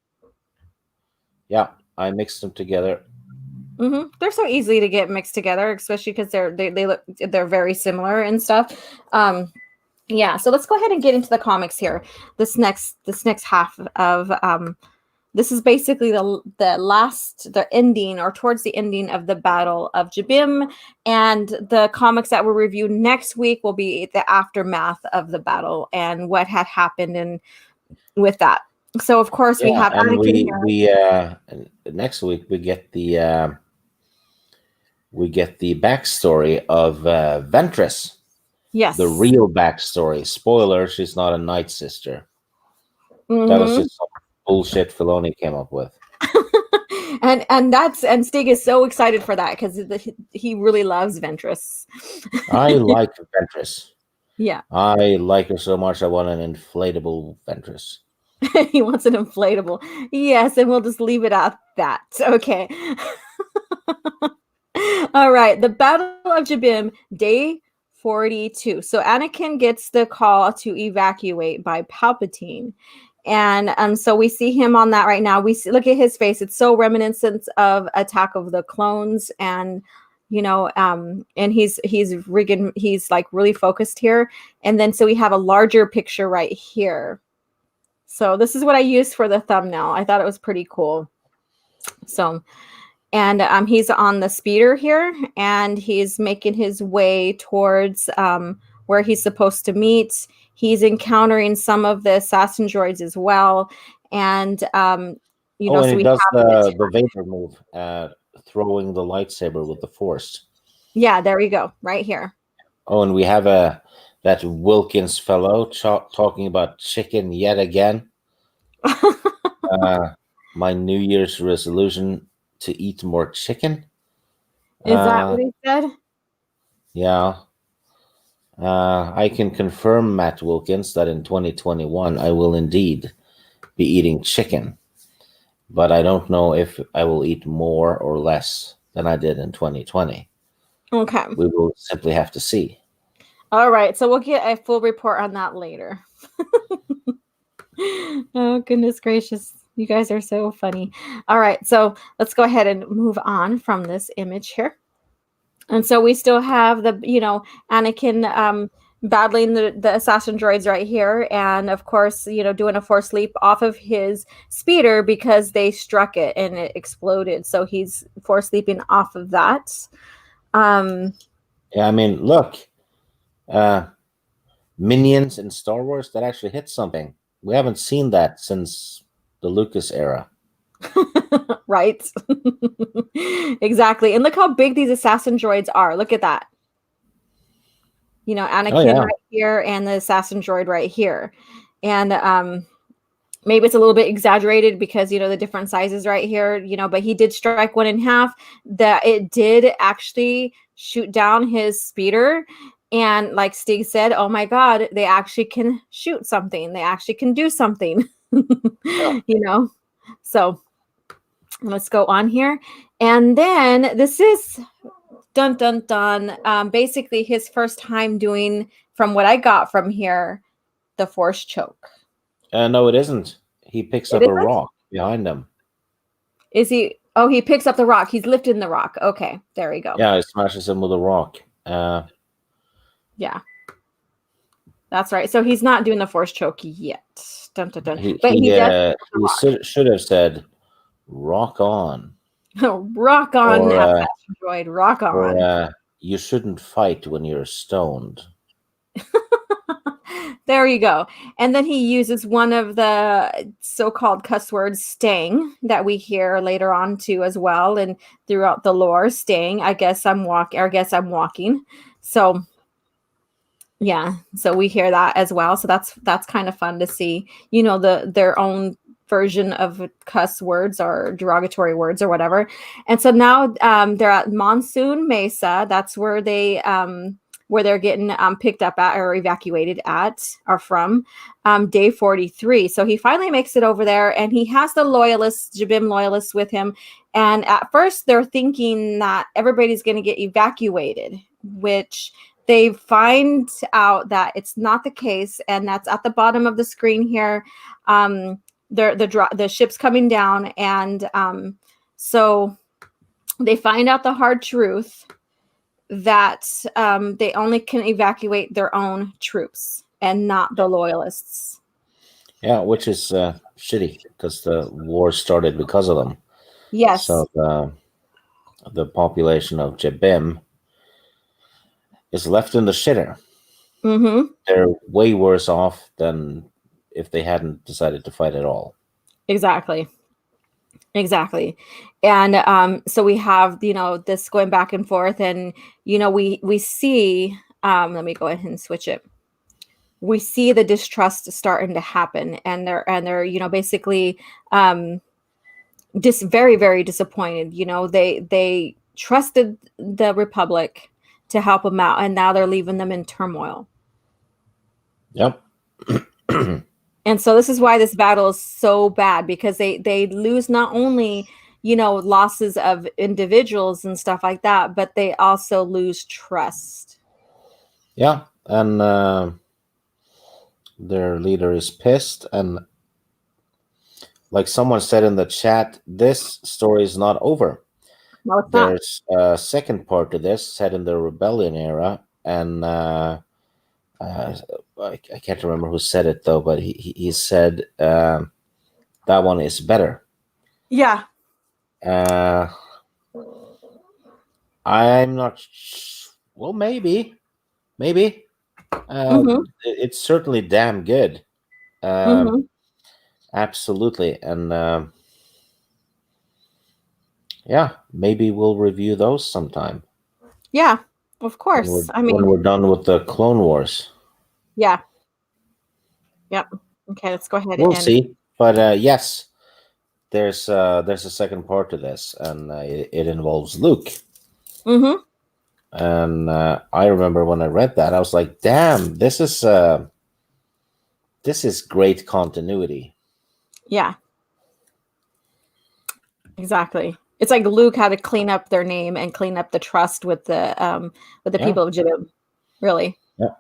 Yeah, I mixed them together. They're so easy to get mixed together, especially because they're very similar and stuff. Yeah, so let's go ahead and get into the comics here. This next half of this is basically the ending or towards the ending of the Battle of Jabiim, and the comics that we'll review next week will be the aftermath of the battle and what had happened and with that. So of course we Yeah, have and Anakin here. we next week we get the backstory of Ventress, Yes. the real backstory. Spoiler: she's not a Night Sister. Mm-hmm. That was just some bullshit Filoni came up with. and Stig is so excited for that because he really loves Ventress. I like Ventress. Yeah. I like her so much. I want an inflatable Ventress. He wants an inflatable. Yes, and we'll just leave it at that. Okay. All right. The Battle of Jabiim, day 42. So Anakin gets the call to evacuate by Palpatine. And so we see him on that right now. We see, look at his face. It's so reminiscent of Attack of the Clones, and and he's like really focused here. And then so we have a larger picture right here. So this is what I used for the thumbnail. I thought it was pretty cool. So, and he's on the speeder here, and he's making his way towards where he's supposed to meet. He's encountering some of the assassin droids as well, and and so he we does have the Vader move, throwing the lightsaber with the Force. Yeah, there we go, right here. Oh, and we have that Wilkins fellow talking about chicken yet again. My New Year's resolution to eat more chicken. Is that what he said? Yeah. I can confirm, Matt Wilkins, that in 2021 I will indeed be eating chicken, but I don't know if I will eat more or less than I did in 2020. Okay. We will simply have to see. All right, so we'll get a full report on that later. Oh, goodness gracious. You guys are so funny. All right, so let's go ahead and move on from this image here. And so we still have the, Anakin battling the assassin droids right here. And of course, doing a force leap off of his speeder because they struck it and it exploded. So he's force leaping off of that. Yeah, I mean, look, minions in Star Wars that actually hit something. We haven't seen that since the Lucas era. Right. Exactly. And look how big these assassin droids are. Look at that. Anakin right here and the assassin droid right here. And maybe it's a little bit exaggerated because the different sizes right here, but he did strike one in half. That it did actually shoot down his speeder. And like Stig said, oh my God, they actually can shoot something. They actually can do something. So let's go on here. And then this is dun dun dun. Basically his first time doing, from what I got from here, the force choke. No, it isn't. He picks up a rock behind him. Is he? Oh, he picks up the rock. He's lifting the rock. Okay, there we go. Yeah, he smashes him with a rock. Yeah, that's right. So he's not doing the force choke yet. Dun, dun, dun. He should have said, "Rock on." Rock on, droid. Rock on. Or you shouldn't fight when you're stoned. There you go. And then he uses one of the so-called cuss words, staying, that we hear later on too as well, and throughout the lore, staying. I guess I'm walking, or I guess I'm walking. So yeah, so we hear that as well. So that's kind of fun to see. Their own version of cuss words or derogatory words or whatever. And so now they're at Monsoon Mesa. That's where they're getting picked up at or evacuated at or from day 43. So he finally makes it over there, and he has the Jabiim loyalists with him. And at first they're thinking that everybody's going to get evacuated, which they find out that it's not the case, and that's at the bottom of the screen here. The ship's coming down, and so they find out the hard truth that they only can evacuate their own troops and not the loyalists. Yeah, which is shitty because the war started because of them. Yes. So the population of Jabiim is left in the shitter. Mm-hmm. They're way worse off than if they hadn't decided to fight at all. Exactly. And so we have, this going back and forth, and, we see, let me go ahead and switch it. We see the distrust starting to happen, and they're basically very, very disappointed. They trusted the Republic to help them out, and now they're leaving them in turmoil. Yep. And so this is why this battle is so bad, because they lose not only, losses of individuals and stuff like that, but they also lose trust. Yeah. And their leader is pissed. And like someone said in the chat, this story is not over. No, it's There's a second part to this set in the rebellion era. And I can't remember who said it though, but he said that one is better. Yeah. I'm not. Well, maybe. It's certainly damn good. Absolutely, and yeah, maybe we'll review those sometime. Yeah. Of course. When we're done with the Clone Wars. Yeah. Yep. Okay, let's go ahead. We'll see. But yes, there's a second part to this, and it involves Luke. Mm-hmm. And I remember when I read that, I was like, "Damn, this is great continuity." Yeah. Exactly. It's like Luke had to clean up their name and clean up the trust with the people of Jabiim, really. Yeah.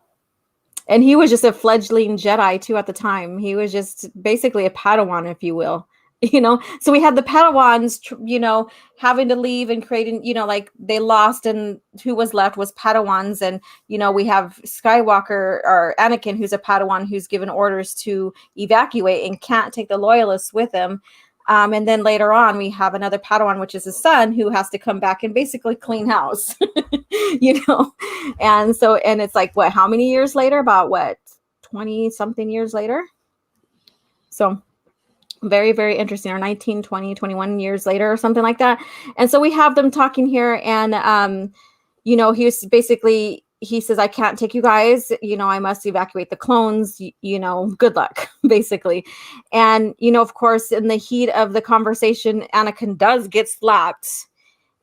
And he was just a fledgling Jedi too at the time. He was just basically a Padawan, if you will. So we had the Padawans, having to leave and creating, like they lost, and who was left was Padawans. And, we have Skywalker or Anakin, who's a Padawan, who's given orders to evacuate and can't take the loyalists with him. And then later on, we have another Padawan, which is his son, who has to come back and basically clean house, And so, and it's like, how many years later? About 20 something years later. So very, very interesting, or 19, 20, 21 years later or something like that. And so we have them talking here, and, he says, I can't take you guys, I must evacuate the clones, good luck, basically. And, of course, in the heat of the conversation, Anakin does get slapped.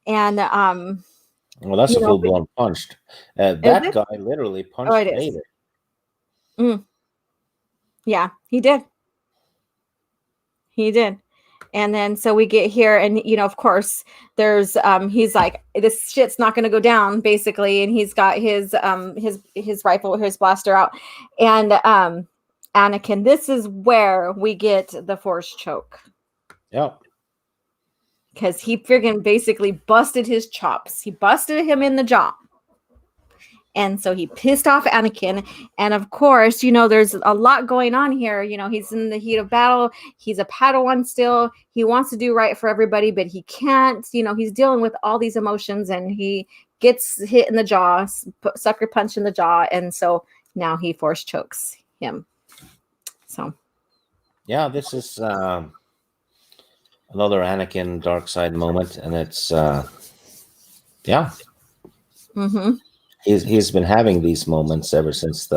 And, well, that's a full-blown punched. That guy literally punched Vader. Yeah, he did. And then so we get here, and of course there's he's like, this shit's not going to go down, basically, and he's got his rifle, his blaster out, and Anakin, this is where we get the Force choke. Yep. Because he friggin' basically busted his chops. He busted him in the jaw. And so he pissed off Anakin. And of course, there's a lot going on here. He's in the heat of battle. He's a Padawan still. He wants to do right for everybody, but he can't. He's dealing with all these emotions, and he gets hit in the jaw, sucker punch in the jaw. And so now he Force chokes. him. So Yeah, this is another Anakin dark side moment, and it's yeah, mm-hmm. he's been having these moments ever since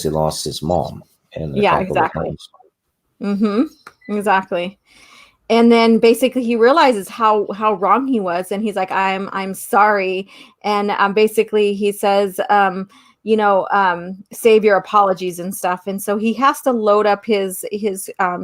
he lost his mom in a Yeah, couple of exactly. times. Mm-hmm. Exactly. And then basically he realizes how wrong he was, and he's like, I'm sorry. And basically he says, save your apologies and stuff. And so he has to load up his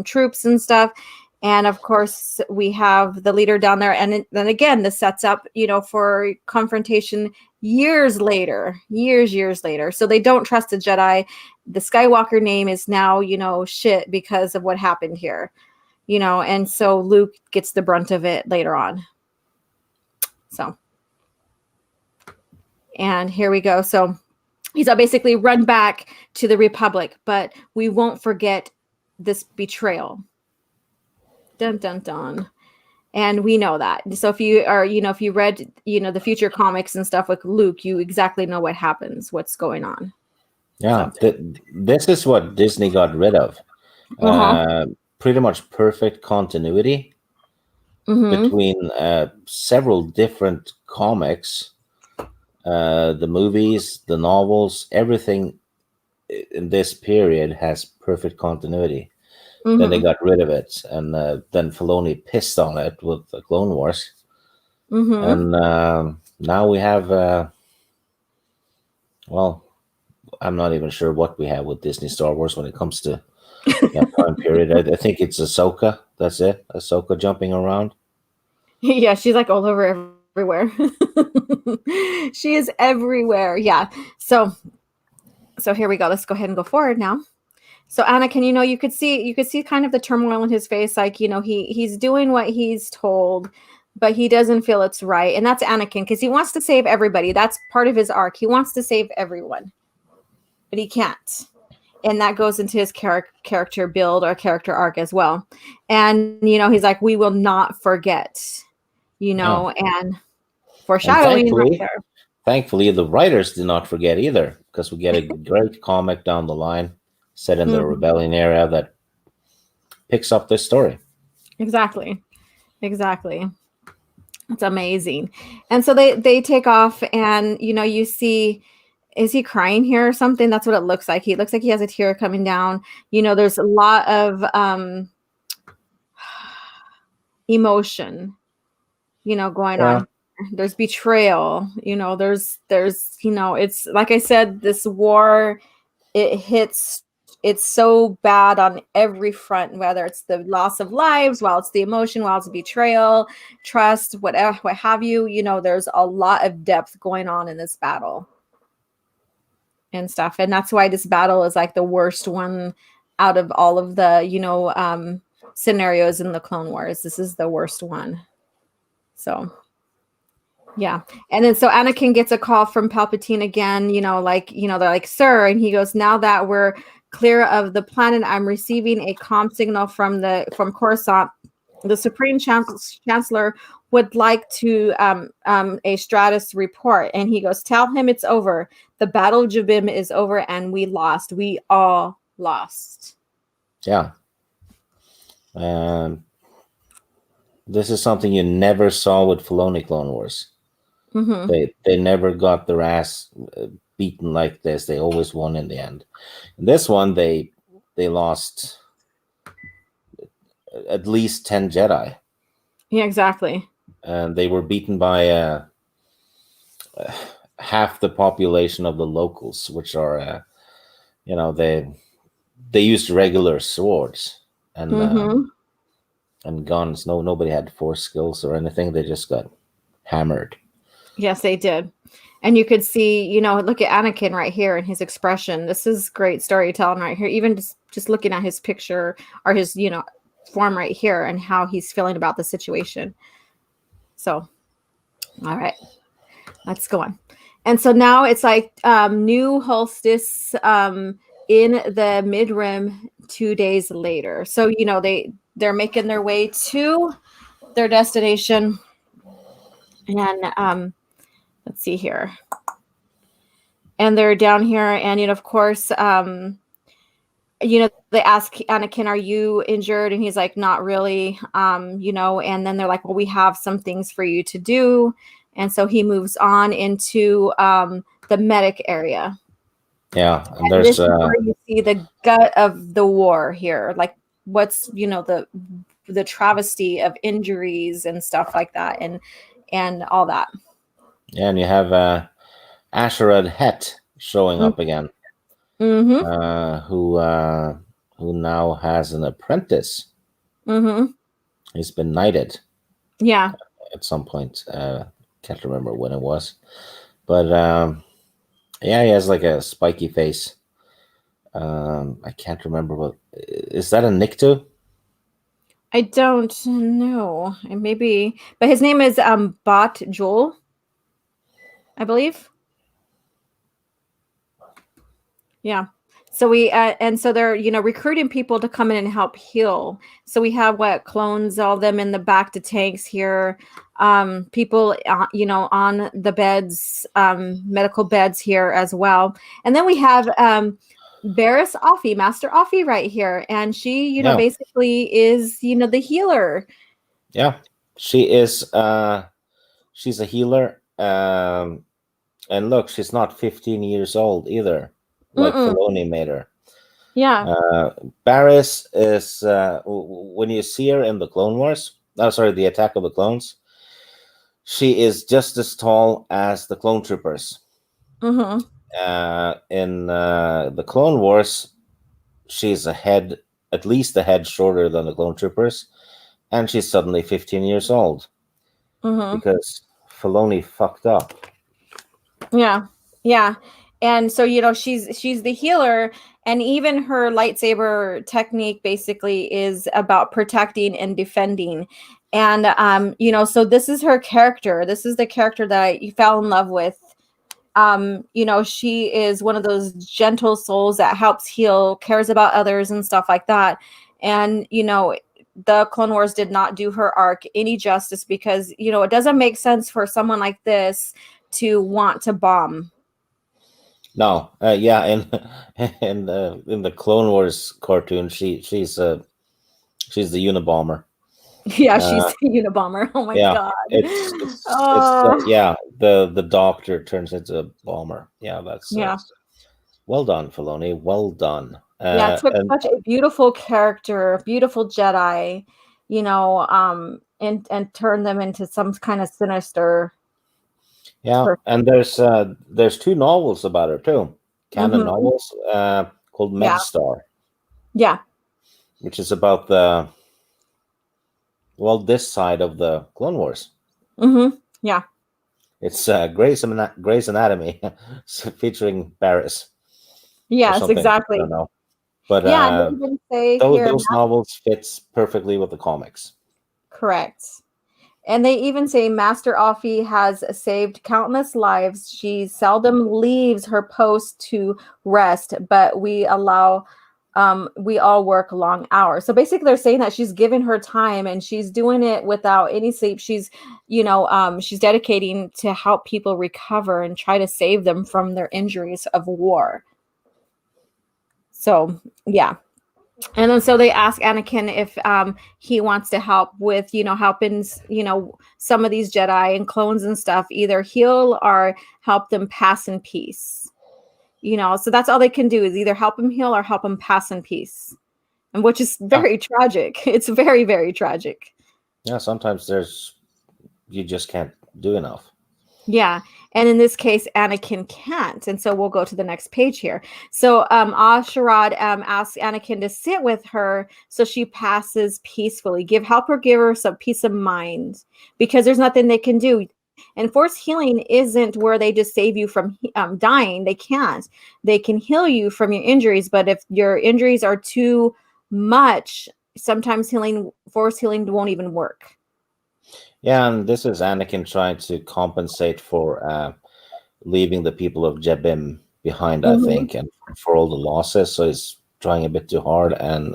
troops and stuff. And of course we have the leader down there, and then again this sets up for confrontation years later. So they don't trust the Jedi. The Skywalker name is now shit because of what happened here. And so Luke gets the brunt of it later on. So, and here we go. So he's basically run back to the Republic, but we won't forget this betrayal. Dun, dun, dun. And we know that. So if you are, if you read, the future comics and stuff with Luke, you exactly know what happens, what's going on. Yeah, So, this is what Disney got rid of. uh-huh. Pretty much perfect continuity Mm-hmm. between several different comics, the movies, the novels, everything in this period has perfect continuity. Then they Mm-hmm. got rid of it, and then Filoni pissed on it with the Clone Wars, Mm-hmm. and now we have. Well, I'm not even sure what we have with Disney Star Wars when it comes to that time period. I think it's Ahsoka. That's it. Ahsoka jumping around. Yeah, she's like all over everywhere. She is everywhere. Yeah. So here we go. Let's go ahead and go forward now. So Anakin, you could see kind of the turmoil in his face, like, he's doing what he's told, but he doesn't feel it's right. And that's Anakin, because he wants to save everybody. That's part of his arc. He wants to save everyone, but he can't. And that goes into his character build or character arc as well. And he's like, we will not forget, Yeah, and and foreshadowing right there. thankfully, the writers did not forget either, because we get a great comic down the line set in the Mhm. rebellion era that picks up this story. Exactly. Exactly. It's amazing. And so they take off, and you see, is he crying here or something? That's what it looks like. He looks like he has a tear coming down. There's a lot of emotion, going Yeah, on. There's betrayal, it's like I said, this war, it's so bad on every front, whether it's the loss of lives, while it's the emotion, while it's betrayal, trust, whatever, what have you. There's a lot of depth going on in this battle and stuff, and that's why this battle is like the worst one out of all of the scenarios in the Clone Wars. This is the worst one. So yeah. And then so Anakin gets a call from Palpatine again, they're like, sir. And he goes, now that we're clear of the planet, I'm receiving a comm signal from Coruscant. The Supreme Chancellor would like to a Stratus report. And he goes, tell him it's over. The Battle of Jabiim is over, and we lost. We all lost. yeah. And this is something you never saw with Filoni Clone Wars. Mm-hmm. They never got their ass beaten like this. They always won in the end. In this one, they lost at least 10 Jedi, Yeah, exactly. and they were beaten by half the population of the locals, which are they used regular swords Mm-hmm. and guns. Nobody had force skills or anything. They just got hammered. Yes, they did. And you could see, look at Anakin right here and his expression. This is great storytelling right here. Even just looking at his picture, or his, form right here, and how he's feeling about the situation. So, all right, let's go on. And so now it's like new Holstis in the mid rim 2 days later. So, they're making their way to their destination. And let's see here. and they're down here, and of course, they ask Anakin, "Are you injured?" And he's like, "Not really." And then they're like, "Well, we have some things for you to do," and so he moves on into the medic area. Yeah, and And this there's is where you see the gut of the war here, like what's the travesty of injuries and stuff like that, and all that. yeah, and you have Asherad Het showing up again, Mm-hmm. who now has an apprentice. Mm-hmm. He's been knighted Yeah. at some point. Can't remember when it was, but yeah, he has like a spiky face. I can't remember what is that a Nikto? I don't know. And maybe, but his name is Bot Joel, I believe. Yeah. So and so they're recruiting people to come in and help heal. So we have clones, all them in the back to tanks here, people on the beds, medical beds here as well, and then we have Barris Offie, Master Offie, right here, and she Yeah, basically is the healer. yeah. She is. She's a healer. And look, she's not 15 years old either, like Mm-mm. Filoni made her. Yeah. Barris is when you see her in the Clone Wars. Oh, sorry, the Attack of the Clones. She is just as tall as the clone troopers. Mm-hmm. In the Clone Wars, she's a head, at least a head shorter than the clone troopers, and she's suddenly 15 years old Mm-hmm. because Filoni fucked up. Yeah. Yeah. And so, she's the healer, and even her lightsaber technique basically is about protecting and defending. And so this is her character. This is the character that I fell in love with. She is one of those gentle souls that helps heal, cares about others and stuff like that. And the Clone Wars did not do her arc any justice, because it doesn't make sense for someone like this to want to bomb. No, yeah, in the Clone Wars cartoon, she's the Unabomber. Yeah, she's Uh, the Unabomber. Oh my yeah, god. it's Oh, yeah, the doctor turns into a bomber. Yeah, that's yeah. well done, Filoni. Well done. Yeah, took And such a beautiful character, beautiful Jedi, and turned them into some kind of sinister yeah, person. and there's two novels about her too, canon Hmm. novels called Yeah. Medstar, Yeah. which is about this side of the Clone Wars. Hmm. Yeah. It's Grey's Anatomy featuring Barris or Yes, something. I don't exactly. know, but Yeah, and they even say here, those novels fits perfectly with the comics. correct. And they even say Master Offie has saved countless lives. She seldom leaves her post to rest, but we all work long hours. So basically they're saying that she's given her time and she's doing it without any sleep. She's dedicating to help people recover and try to save them from their injuries of war. So yeah. And then so they ask Anakin if he wants to help with helping some of these Jedi and clones and stuff, either heal or help them pass in peace. So that's all they can do, is either help him heal or help him pass in peace, and which is Yeah, very tragic. It's very, very tragic. yeah. Sometimes you just can't do enough. Yeah. And in this case, Anakin can't. And so we'll go to the next page here. So Asherad asks Anakin to sit with her so she passes peacefully. Give her some peace of mind, because there's nothing they can do. And force healing isn't where they just save you from dying. They can't. They can heal you from your injuries, but if your injuries are too much, sometimes force healing won't even work. Yeah, and this is Anakin trying to compensate for leaving the people of Jabiim behind, I Mhm. think, and for all the losses. So he's trying a bit too hard, and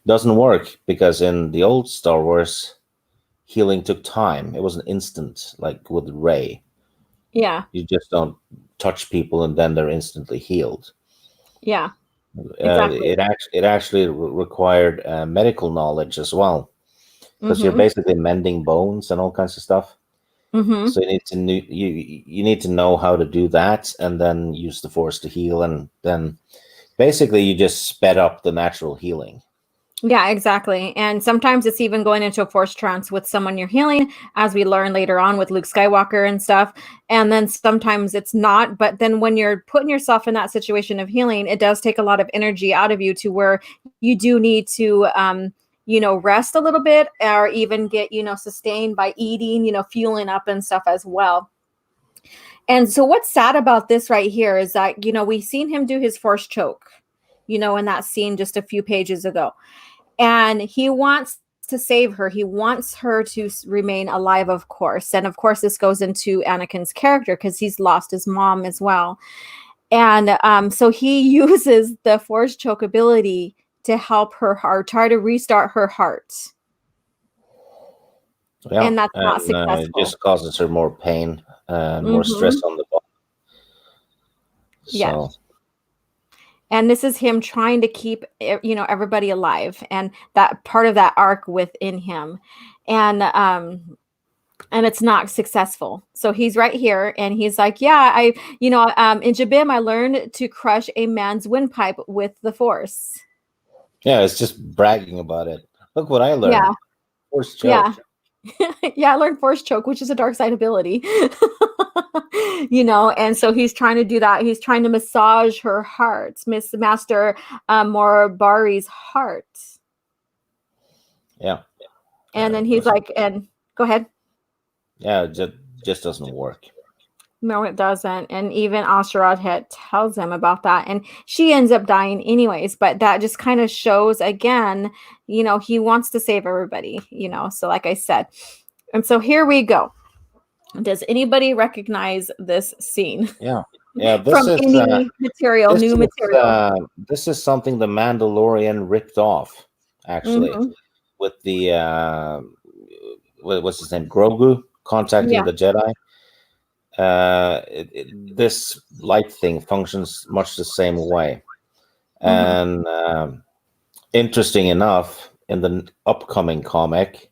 doesn't work because in the old Star Wars, healing took time. It was an instant, like with Rey. Yeah. You just don't touch people and then they're instantly healed. Yeah, exactly. It actually required medical knowledge as well, because you're Mm-hmm. basically mending bones and all kinds of stuff. Mm-hmm. So you need to know how to do that, and then use the force to heal, and then basically you just sped up the natural healing. Yeah, exactly. And sometimes it's even going into a forced trance with someone you're healing, as we learn later on with Luke Skywalker and stuff. And then sometimes it's not. But then when you're putting yourself in that situation of healing, it does take a lot of energy out of you to where you do need to, rest a little bit, or even get, sustained by eating, fueling up and stuff as well. And so what's sad about this right here is that, we've seen him do his forced choke, in that scene just a few pages ago. And he wants to save her. He wants her to remain alive, of course. And of course, this goes into Anakin's character because he's lost his mom as well. And so he uses the force choke ability to help her heart, try to restart her heart. Yeah, And that's not and it successful. just causes her more pain and more stress Mm-hmm. on the body. Yes. So And this is him trying to keep, everybody alive, and that part of that arc within him. And it's not successful. So he's right here and he's like, yeah, in Jabiim, I learned to crush a man's windpipe with the force. yeah, it's just bragging about it. Look what I Yeah. learned. Force choke. Yeah. Yeah. I learned force choke, which is a dark side ability, and so he's trying to do that. He's trying to massage her heart, Miss Master Morabari's heart. Yeah. And then he's like, and go ahead. Yeah, it just doesn't work. No, it doesn't. And even Astaroth tells him about that. And she ends up dying anyways. But that just kind of shows again, he wants to save everybody, So, like I said. And so here we go. Does anybody recognize this scene Yeah. Yeah, from any material, new material? this is something the Mandalorian ripped off, actually, Mm-hmm. with the what's his name, Grogu contacting Yeah. the Jedi. This light thing functions much the same way, Mm-hmm. and interesting enough, in the upcoming comic,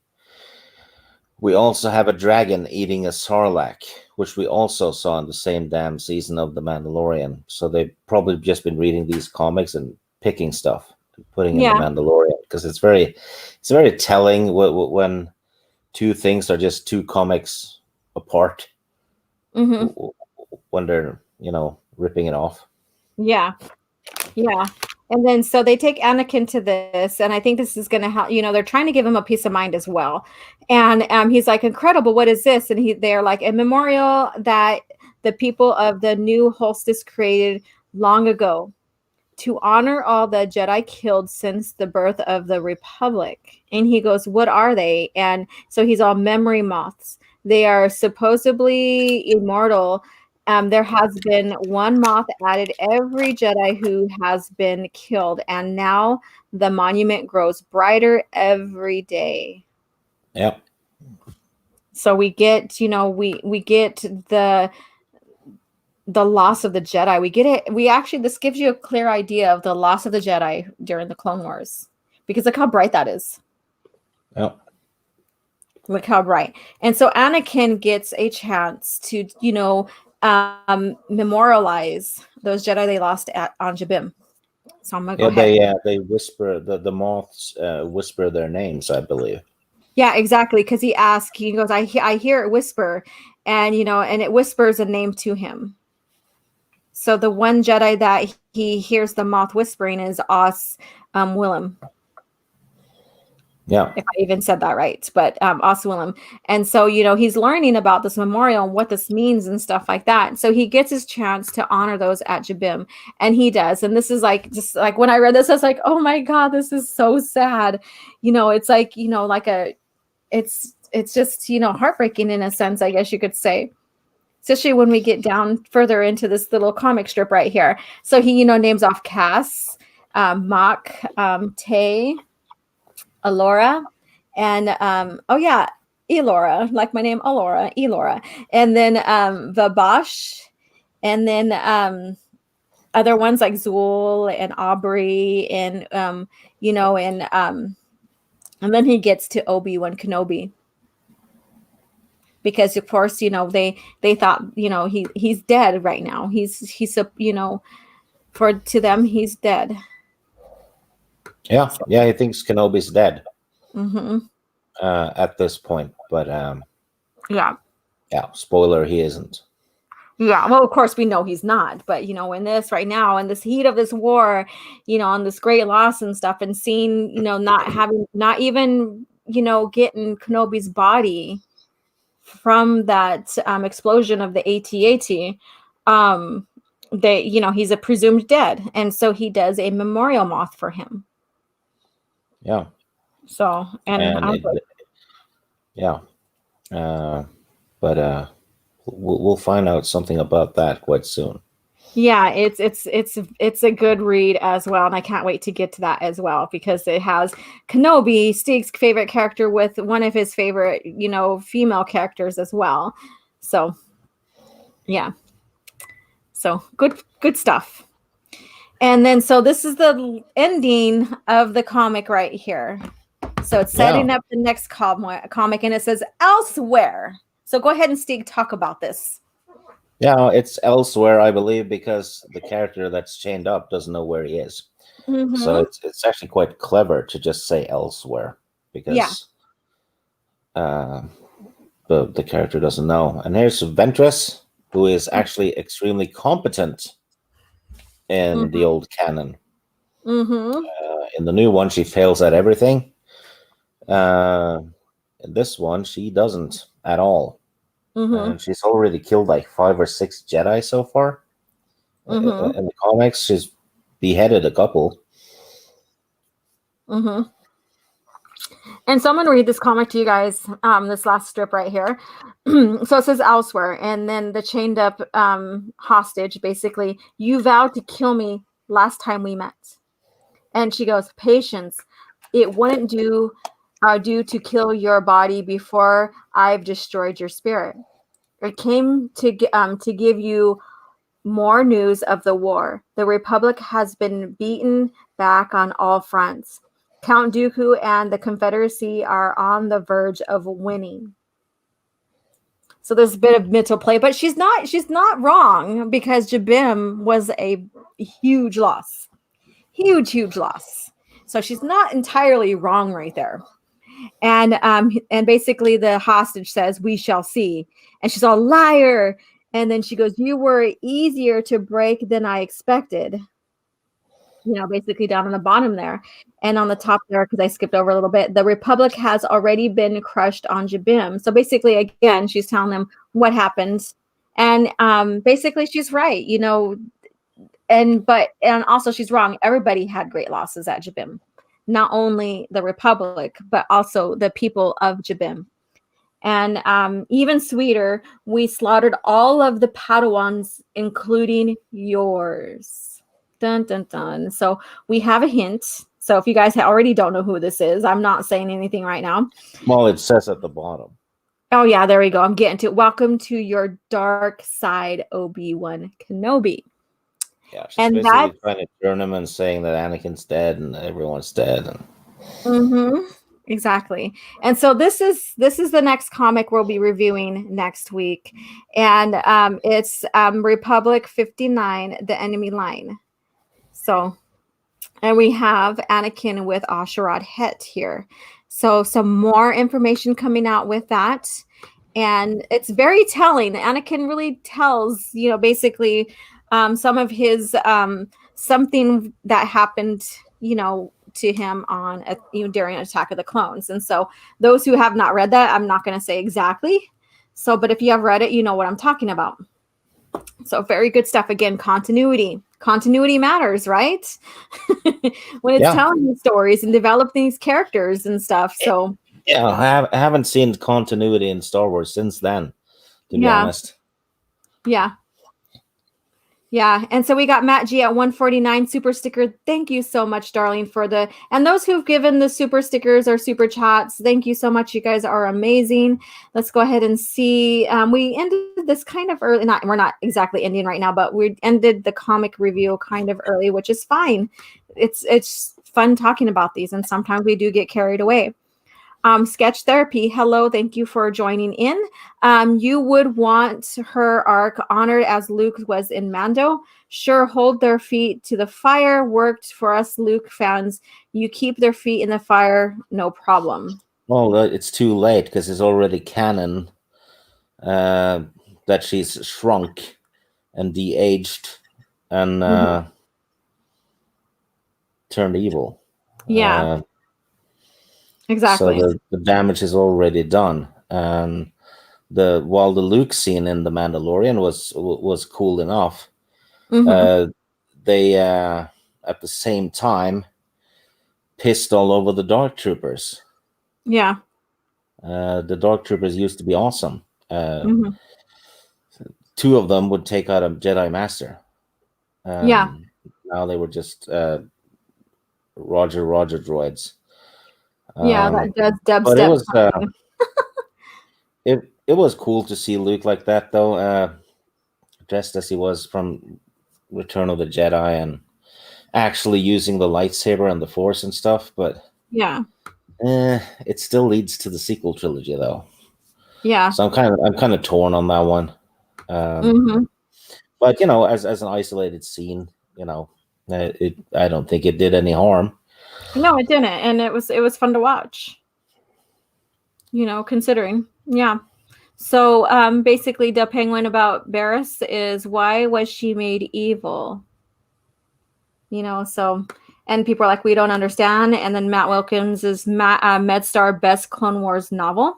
we also have a dragon eating a sarlacc, which we also saw in the same damn season of The Mandalorian. So they've probably just been reading these comics and picking stuff and putting in The Yeah. Mandalorian, because it's very telling when two things are just two comics apart, Mm-hmm. when they're ripping it off. Yeah. Yeah. And then so they take Anakin to this, and I think this is going to help. They're trying to give him a peace of mind as well. And he's like, "Incredible! What is this?" And they're like, "A memorial that the people of the New Holstis created long ago to honor all the Jedi killed since the birth of the Republic." And he goes, "What are they?" And so he's all memory moths. They are supposedly immortal. There has been one moth added every Jedi who has been killed, and now the monument grows brighter every day. Yep. So we get, we get the loss of the Jedi. We get it. This gives you a clear idea of the loss of the Jedi during the Clone Wars, because look how bright that is. Yep. Look how bright. And so Anakin gets a chance to, memorialize those Jedi they lost on Jabiim. So I'm gonna go Yeah, ahead. they whisper, the moths whisper their names, I believe. Yeah, exactly. Because he goes, I hear it whisper, and and it whispers a name to him. So the one Jedi that he hears the moth whispering is Os Willem. Yeah. If I even said that right, but Os Willem. And so, he's learning about this memorial and what this means and stuff like that. So he gets his chance to honor those at Jabiim, and he does. And this is like, just like when I read this, I was like, oh my God, this is so sad. It's like, it's just, heartbreaking in a sense, I guess you could say. Especially when we get down further into this little comic strip right here. So he, names off Cass, Mock, Tay, Alora, and Elora, like my name, Elora, and then Vabash, And then other ones like Zool and Aubrey and and then he gets to Obi-Wan Kenobi. Because of course, they thought, he's dead right now. He's for to them he's dead. Yeah, yeah, he thinks Kenobi's dead Mm-hmm. at this point, but Yeah. yeah, spoiler, he isn't. Yeah, well, of course we know he's not, but in this right now, in this heat of this war, on this great loss and stuff, and seeing, not even, getting Kenobi's body from that explosion of the AT-AT, he's a presumed dead, and so he does a memorial moth for him. Yeah. So, and yeah, but we'll find out something about that quite soon. yeah, it's a good read as well, and I can't wait to get to that as well, because it has Kenobi, Steve's favorite character, with one of his favorite, female characters as well. So, yeah, so good stuff. And then, so this is the ending of the comic right here. So it's setting up the next comic, and it says elsewhere. So go ahead and Steve, talk about this. Yeah, it's elsewhere, I believe, because the character that's chained up doesn't know where he is. Mm-hmm. So it's actually quite clever to just say elsewhere, because the character doesn't know. And here's Ventress, who is actually extremely competent in the old canon. Mm-hmm. In the new one, she fails at everything. In this one, she doesn't at all. Mm-hmm. And she's already killed like 5 or 6 Jedi so far. Mm-hmm. In the comics, she's beheaded a couple. Mm-hmm. And so I'm going to read this comic to you guys, this last strip right here. So it says elsewhere, and then the chained up hostage, basically, you vowed to kill me last time we met. And she goes, patience, it wouldn't do to kill your body before I've destroyed your spirit. It came to give you more news of the war. The Republic has been beaten back on all fronts. Count Dooku and the Confederacy are on the verge of winning. So there's a bit of mental play, but she's not wrong, because Jabiim was a huge loss. Huge loss. So she's not entirely wrong right there. And basically the hostage says, we shall see. And she's all, liar. And then she goes, you were easier to break than I expected. Basically down on the bottom there. And on the top there, because I skipped over a little bit, the Republic has already been crushed on Jabiim. So basically, again, she's telling them what happened. And basically she's right, and also she's wrong. Everybody had great losses at Jabiim. Not only the Republic, but also the people of Jabiim. And even sweeter, we slaughtered all of the Padawans, including yours. Dun, dun, dun. So we have a hint. So if you guys already don't know who this is, I'm not saying anything right now. Well, it says at the bottom. Oh, yeah, there we go. I'm getting to it. Welcome to your dark side, Obi-Wan Kenobi. Yeah, she's basically trying to turn him and saying that Anakin's dead and everyone's dead. Mm-hmm. Exactly. And so this is the next comic we'll be reviewing next week. And it's Republic 59, The Enemy Line. So, and we have Anakin with Asherad Het here. So some more information coming out with that. And it's very telling. Anakin really tells, basically some of his something that happened, to him on during Attack of the Clones. And so those who have not read that, I'm not going to say exactly. So, but if you have read it, you know what I'm talking about. So very good stuff. Again, continuity matters, right? When it's telling these stories and developing these characters and stuff. So yeah, I haven't seen continuity in Star Wars since then, to be honest. Yeah. Yeah, and so we got Matt G at 149 super sticker. Thank you so much, darling, for and those who've given the super stickers or super chats. Thank you so much. You guys are amazing. Let's go ahead and see. We ended this kind of early. We're not exactly ending right now, but we ended the comic review kind of early, which is fine. It's fun talking about these, and sometimes we do get carried away. Sketch therapy. Hello, thank you for joining in. You would want her arc honored as Luke was in Mando. Sure, hold their feet to the fire. Worked for us Luke fans. You keep their feet in the fire, no problem. Well, it's too late because it's already canon that she's shrunk and de-aged and turned evil. Yeah, So exactly. the damage is already done. And while the Luke scene in The Mandalorian was cool enough, Mm-hmm. they at the same time pissed all over the Dark Troopers. Yeah. The Dark Troopers used to be awesome. Mm-hmm. Two of them would take out a Jedi Master. Yeah. Now they were just Roger droids. Yeah. That does But it dubstep. was it was cool to see Luke like that though, dressed as he was from Return of the Jedi and actually using the lightsaber and the Force and stuff. But Yeah. it still leads to the sequel trilogy though, Yeah. so I'm kind of torn on that one. Mm-hmm. But as an isolated scene, I don't think it did any harm. No, it didn't, and it was fun to watch. Considering. Yeah. So basically, the penguin about Barris is why was she made evil? So, and people are like, we don't understand. And then Matt Wilkins is MedStar Best Clone Wars novels,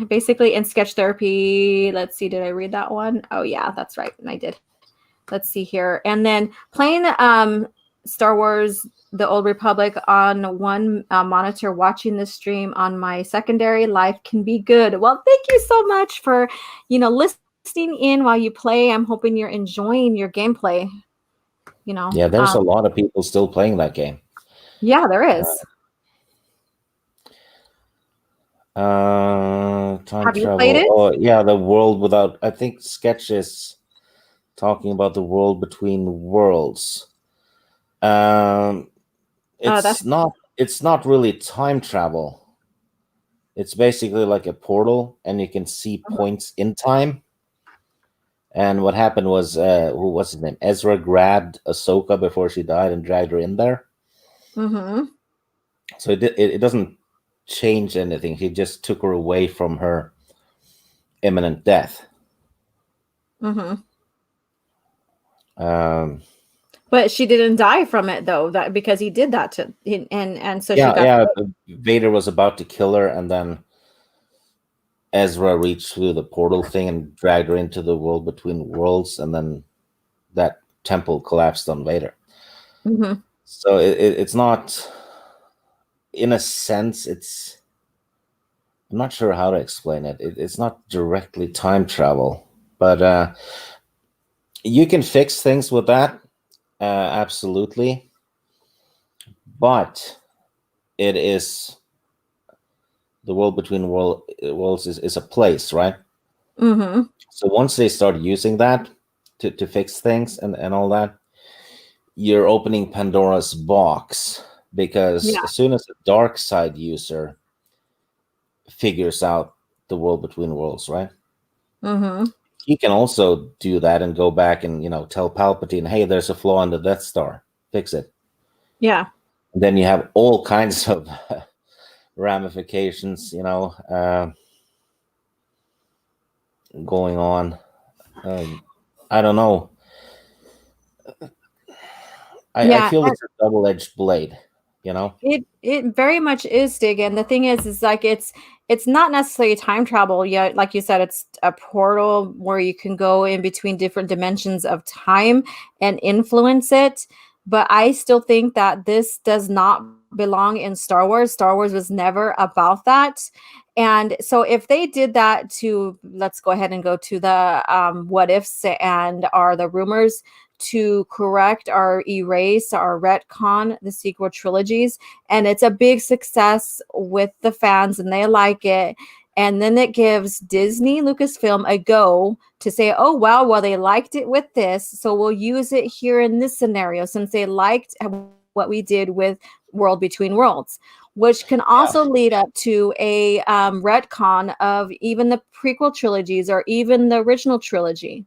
basically, in sketch therapy. Let's see, did I read that one? Oh, yeah, that's right. And I did. Let's see here. And then playing Star Wars The Old Republic on one monitor, watching the stream on my secondary life can be good. Well, thank you so much for listening in while you play. I'm hoping you're enjoying your gameplay. Yeah, there's a lot of people still playing that game. Yeah, there is. Time Have you travel. played it? Oh yeah, the world without. I think sketches talking about the world between worlds. Um, That's it's not really time travel. It's basically like a portal, and you can see points in time. And what happened was, who was his name? Ezra grabbed Ahsoka before she died and dragged her in there. Mm-hmm. So it doesn't change anything. He just took her away from her imminent death. Mm-hmm. Um, But she didn't die from it though, that because he did that to and so she yeah, got. yeah. Vader was about to kill her, and then Ezra reached through the portal thing and dragged her into the world between worlds, and then that temple collapsed on Vader. Mm-hmm. So it's not, in a sense, it's. I'm not sure how to explain it. It's not directly time travel, but you can fix things with that, absolutely. But it is the world between worlds is a place, right? Mm-hmm. So once they start using that to fix things and all that, you're opening Pandora's box, because Yeah. as soon as a dark side user figures out the world between worlds, right? Mm-hmm. He can also do that and go back and tell Palpatine, "Hey, there's a flaw in the Death Star. Fix it." Yeah. And then you have all kinds of ramifications, going on. I don't know. I Yeah. feel it's a double-edged blade, you know. It very much is, Dig. And the thing is like it's not necessarily time travel yet. Like you said, it's a portal where you can go in between different dimensions of time and influence it. But I still think that this does not belong in Star Wars. Star Wars was never about that. And so if they did that to, let's go ahead and go to the what ifs and are the rumors, to correct or erase or retcon the sequel trilogies, and it's a big success with the fans and they like it, and then it gives Disney Lucasfilm a go to say, oh wow, well they liked it with this, so we'll use it here in this scenario since they liked what we did with World Between Worlds, which can Yeah. also lead up to a retcon of even the prequel trilogies or even the original trilogy.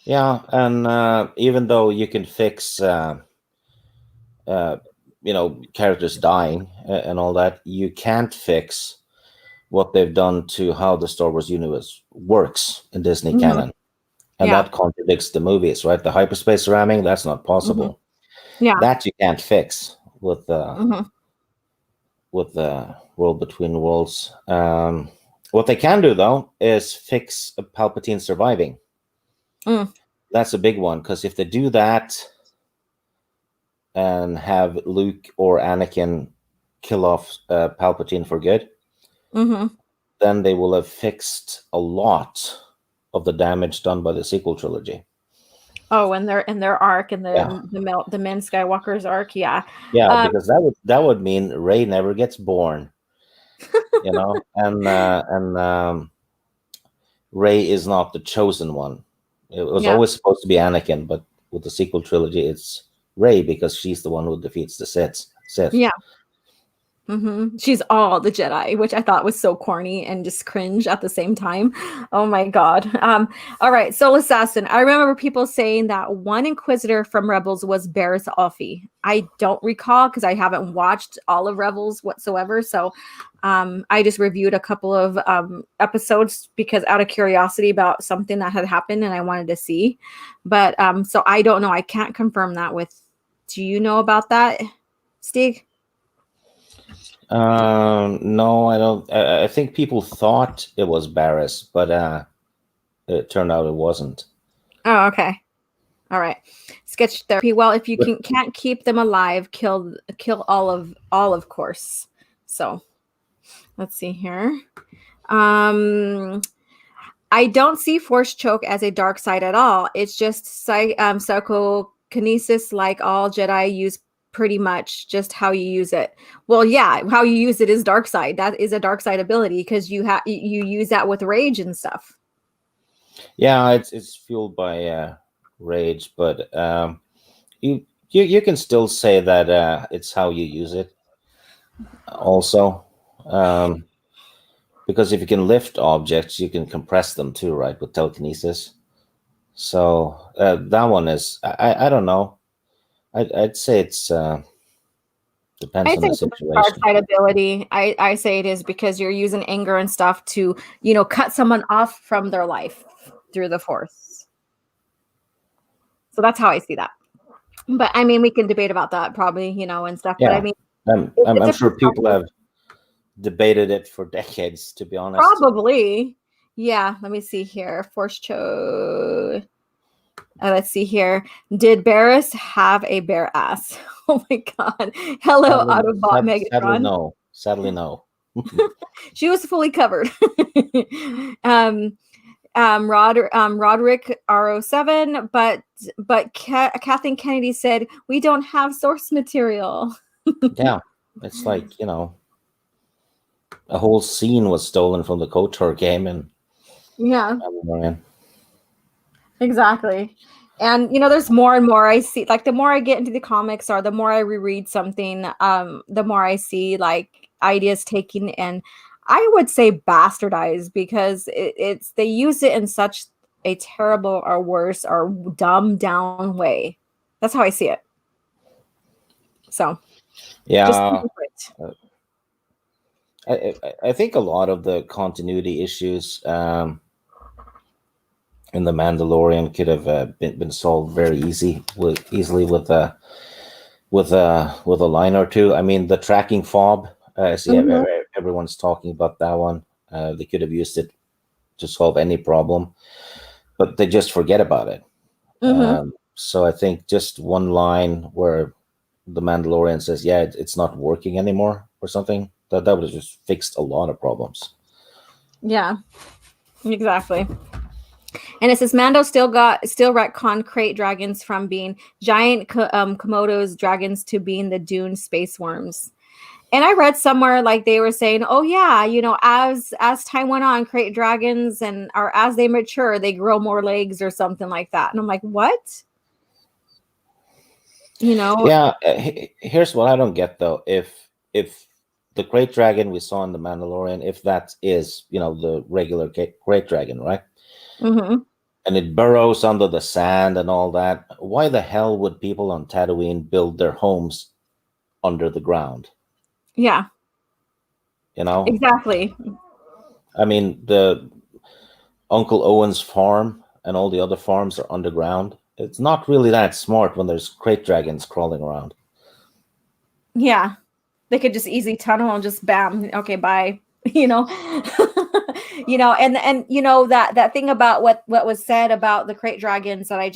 Yeah, and even though you can fix, characters dying and all that, you can't fix what they've done to how the Star Wars universe works in Disney Mm-hmm. canon, and Yeah. that contradicts the movies, right? The hyperspace ramming, that's not Mm-hmm. possible. Yeah. That you can't fix with Mm-hmm. the World Between Worlds. What they can do though is fix Palpatine surviving. Mm. That's a big one, because if they do that and have Luke or Anakin kill off Palpatine for good, Mm-hmm. then they will have fixed a lot of the damage done by the sequel trilogy. Oh, and their arc and Yeah, the Men Skywalker's arc, yeah. yeah, Um, because that would mean Rey never gets born, and Rey is not the chosen one. It was yeah. always supposed to be Anakin, but with the sequel trilogy, it's Rey because she's the one who defeats the Sith. Sith. Yeah. She's all the Jedi, which I thought was so corny and just cringe at the same time. Oh my god. All right, Soul Assassin. I remember people saying that one Inquisitor from Rebels was Barriss Offee. I don't recall because I haven't watched all of Rebels whatsoever. So I just reviewed a couple of episodes because out of curiosity about something that had happened and I wanted to see. But so I don't know. I can't confirm that with. Do you know about that, Stig? No, I don't. I think people thought it was Barriss, but it turned out it wasn't. Oh, okay. All right. Sketch therapy. Well, if you can't keep them alive, kill all of course. So let's see here. I don't see force choke as a dark side at all. It's just psychokinesis, like all Jedi use, pretty much just how you use it. Well, yeah, how you use it is dark side. That is a dark side ability because you use that with rage and stuff. Yeah, it's fueled by rage, but you can still say that it's how you use it. Also, because if you can lift objects, you can compress them too, right? With telekinesis. So that one is I don't know. I'd say it's depends I on say the it's a dark situation. side ability. I say it is because you're using anger and stuff to, cut someone off from their life through the force. So that's how I see that. But I mean, we can debate about that probably, and stuff. But I Yeah, mean, I'm it's a sure people have debated it for decades, to be honest. probably. Yeah. Let me see here. Force choke. Let's see here. Did Barriss have a bare ass? Oh my god. Hello, Autobot Sadly, Megatron. no. Sadly, no. She was fully covered. um, Roderick RO7, but Kathleen Kennedy said we don't have source material. Yeah, it's like a whole scene was stolen from the KOTOR game, and Yeah, Mandalorian. exactly. And there's more and more I see. Like the more I get into the comics or the more I reread something, the more I see like ideas taken and I would say bastardized because it's they use it in such a terrible or worse or dumbed down way. That's how I see it. So just Yeah, I think a lot of the continuity issues in the Mandalorian could have been solved very easily with a line or two. I mean, the tracking fob. I see Mhm, everyone's talking about that one. They could have used it to solve any problem, but they just forget about it. mhm. So I think just one line where the Mandalorian says, "Yeah, it's not working anymore" or something. That would have just fixed a lot of problems. Yeah, exactly. And it says Mando still retconned crate dragons from being giant Komodo's dragons to being the Dune space worms. And I read somewhere like they were saying, oh yeah, as time went on, crate dragons or as they mature, they grow more legs or something like that. And I'm like, what? Yeah, here's what I don't get though. If the great dragon we saw in the Mandalorian, if that is the regular great dragon, right? Mm-hmm. And it burrows under the sand and all that, why the hell would people on Tatooine build their homes under the ground? Yeah, You know, exactly. I mean, the Uncle Owen's farm and all the other farms are underground. It's not really that smart when there's crate dragons crawling around. Yeah, they could just easy tunnel and just bam. Okay, bye. you know, and that thing about what was said about the crate dragons that I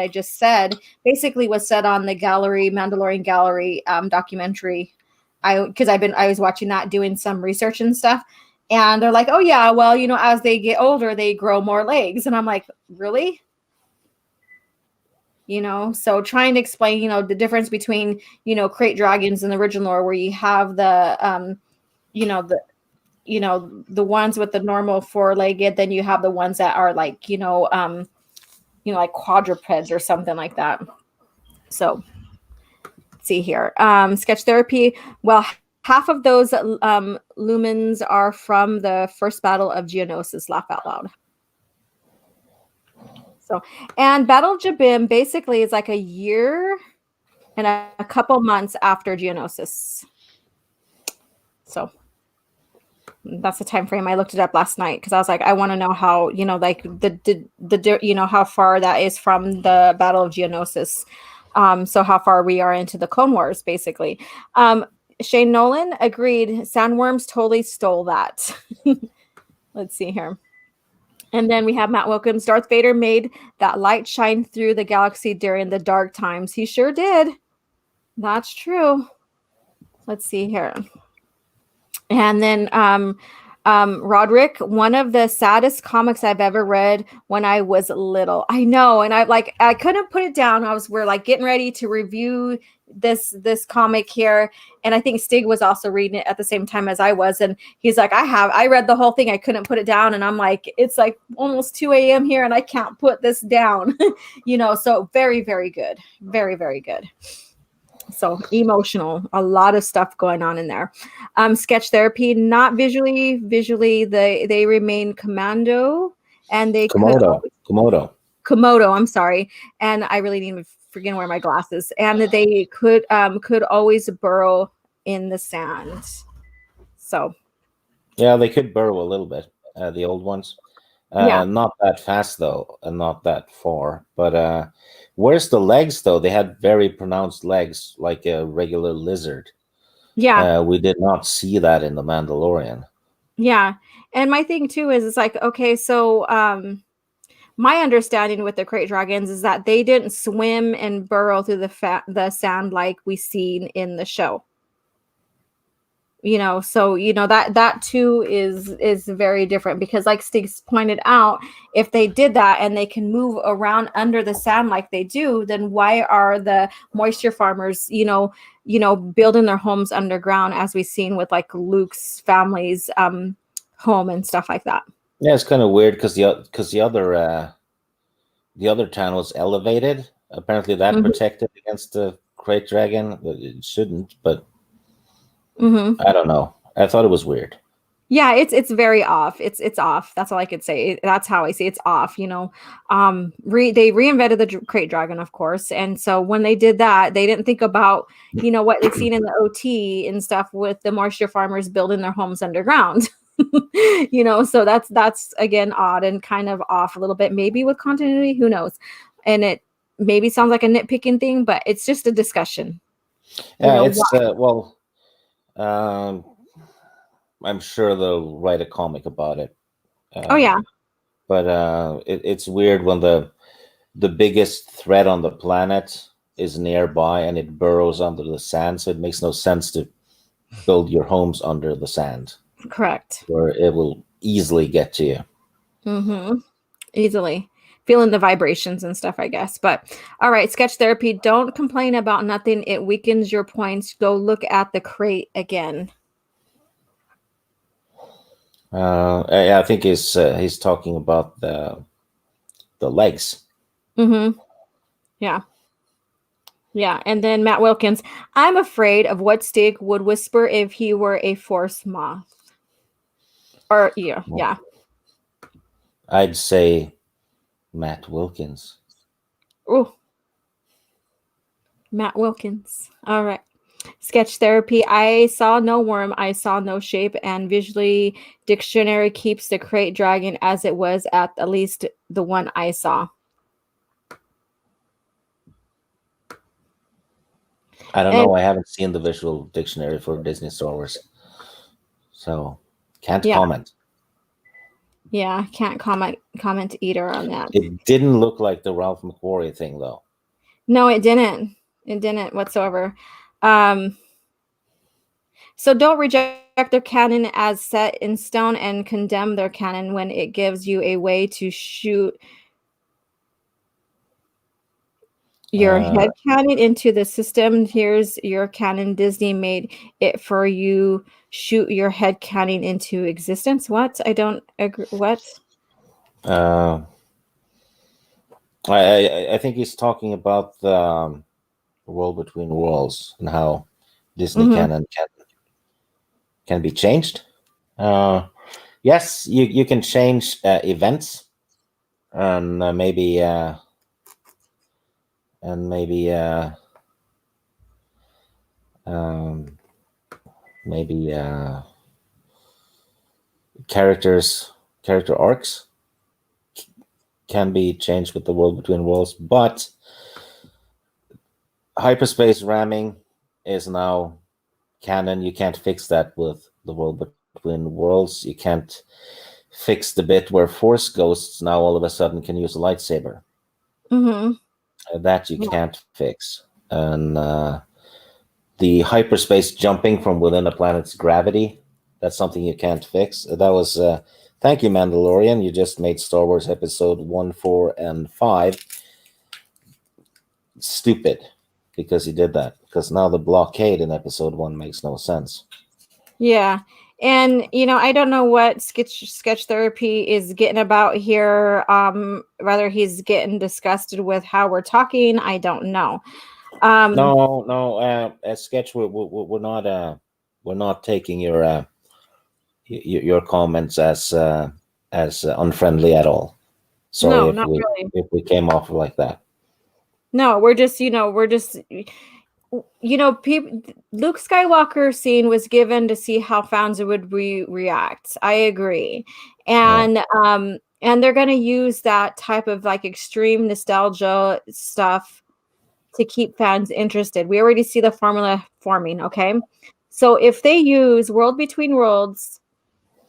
just said basically was said on the Mandalorian gallery documentary. I was watching that, doing some research and stuff, and they're like, oh yeah, well, as they get older they grow more legs, and I'm like, really? So trying to explain the difference between crate dragons and the original lore, where you have the the ones with the normal four-legged, then you have the ones that are like like quadrupeds or something like that. So let's see here. Sketch therapy. Well, half of those lumens are from the first battle of Geonosis. Laugh out loud. So, and Battle of Jabiim basically is like a year and a couple months after Geonosis. So that's the time frame. I looked it up last night because I was like, I want to know how, like the how far that is from the Battle of Geonosis. So how far we are into the Clone Wars, basically. Shane Nolan agreed. Sandworms totally stole that. Let's see here. And then we have Matt Wilkins. Darth Vader made that light shine through the galaxy during the dark times. He sure did. That's true. Let's see here. And then Roderick, one of the saddest comics I've ever read when I was little. I know, and I couldn't put it down. We're like getting ready to review this comic here, and I think Stig was also reading it at the same time as I was, and he's like, I read the whole thing. I couldn't put it down, and I'm like, it's like almost 2 a.m. here, and I can't put this down. So very, very good. Very, very good. So emotional, a lot of stuff going on in there. Sketch therapy, not visually. Visually, they remain commando, and they Komodo. I'm sorry, and I really need to freaking wear my glasses. And that they could always burrow in the sand. So yeah, they could burrow a little bit. The old ones. Not that fast though, and not that far. But where's the legs though? They had very pronounced legs, like a regular lizard. Yeah, we did not see that in the Mandalorian. Yeah, and my thing too is it's like, okay, so my understanding with the crate dragons is that they didn't swim and burrow through the sand like we seen in the show. So that too is very different, because like Stiggs pointed out, if they did that and they can move around under the sand like they do, then why are the moisture farmers building their homes underground, as we've seen with like Luke's family's home and stuff like that? Yeah, it's kind of weird because the other town was elevated. Apparently that protected against the crate dragon. It shouldn't, but I don't know. I thought it was weird. Yeah, it's very off. It's off. That's all I could say. That's how I see it's off. They reinvented the crate dragon, of course, and so when they did that, they didn't think about what they've seen in the OT and stuff with the moisture farmers building their homes underground. So that's again odd and kind of off a little bit, maybe with continuity. Who knows? And it maybe sounds like a nitpicking thing, but it's just a discussion. Yeah, I'm sure they'll write a comic about it. Oh yeah. But it's weird when the biggest threat on the planet is nearby and it burrows under the sand, so it makes no sense to build your homes under the sand, Correct. where it will easily get to you. Mm-hmm. Easily. Feeling the vibrations and stuff, I guess. But all right, sketch therapy. Don't complain about nothing. It weakens your points. Go look at the crate again. I think he's talking about the legs. Mm-hmm. Yeah. Yeah. And then Matt Wilkins. I'm afraid of what Stig would whisper if he were a force moth. Or yeah, yeah. I'd say Matt Wilkins. Oh, Matt Wilkins. All right. Sketch therapy. I saw no worm. I saw no shape. And visually, dictionary keeps the crate dragging as it was at least the one I saw. I don't And know. I haven't seen the visual dictionary for Disney Star Wars, so can't yeah, comment. yeah, can't comment either on that. It didn't look like the Ralph McQuarrie thing, though. No, it didn't. It didn't whatsoever. Um, so don't reject their canon as set in stone and condemn their canon when it gives you a way to shoot your Uh, head canon into the system. Here's your canon. Disney made it for you. Shoot your head canon into existence. What? I don't agree. What? uh, I think he's talking about the World Between Worlds and how Disney Hmm. canon can be changed. Uh, yes, you can change events and maybe um, maybe character arcs can be changed with the World Between Worlds, but hyperspace ramming is now canon. You can't fix that with the World Between Worlds. You can't fix the bit where Force Ghosts now all of a sudden can use a lightsaber. Hmm. That you can't fix. And the hyperspace jumping from within a planet's gravity, that's something you can't fix. That was thank you, Mandalorian. You just made Star Wars Episode 1, 4, and 5 stupid because he did that. Because now the blockade in Episode 1 makes no sense. Yeah. And I don't know what sketch therapy is getting about here. Whether he's getting disgusted with how we're talking, I don't know. No. As sketch, we're not taking your comments as unfriendly at all. Sorry No, not really. if we came off like that. No, we're just people. Luke Skywalker scene was given to see how fans would react. I agree, Yeah. and they're gonna use that type of like extreme nostalgia stuff to keep fans interested. We already see the formula forming. Okay, so if they use World Between Worlds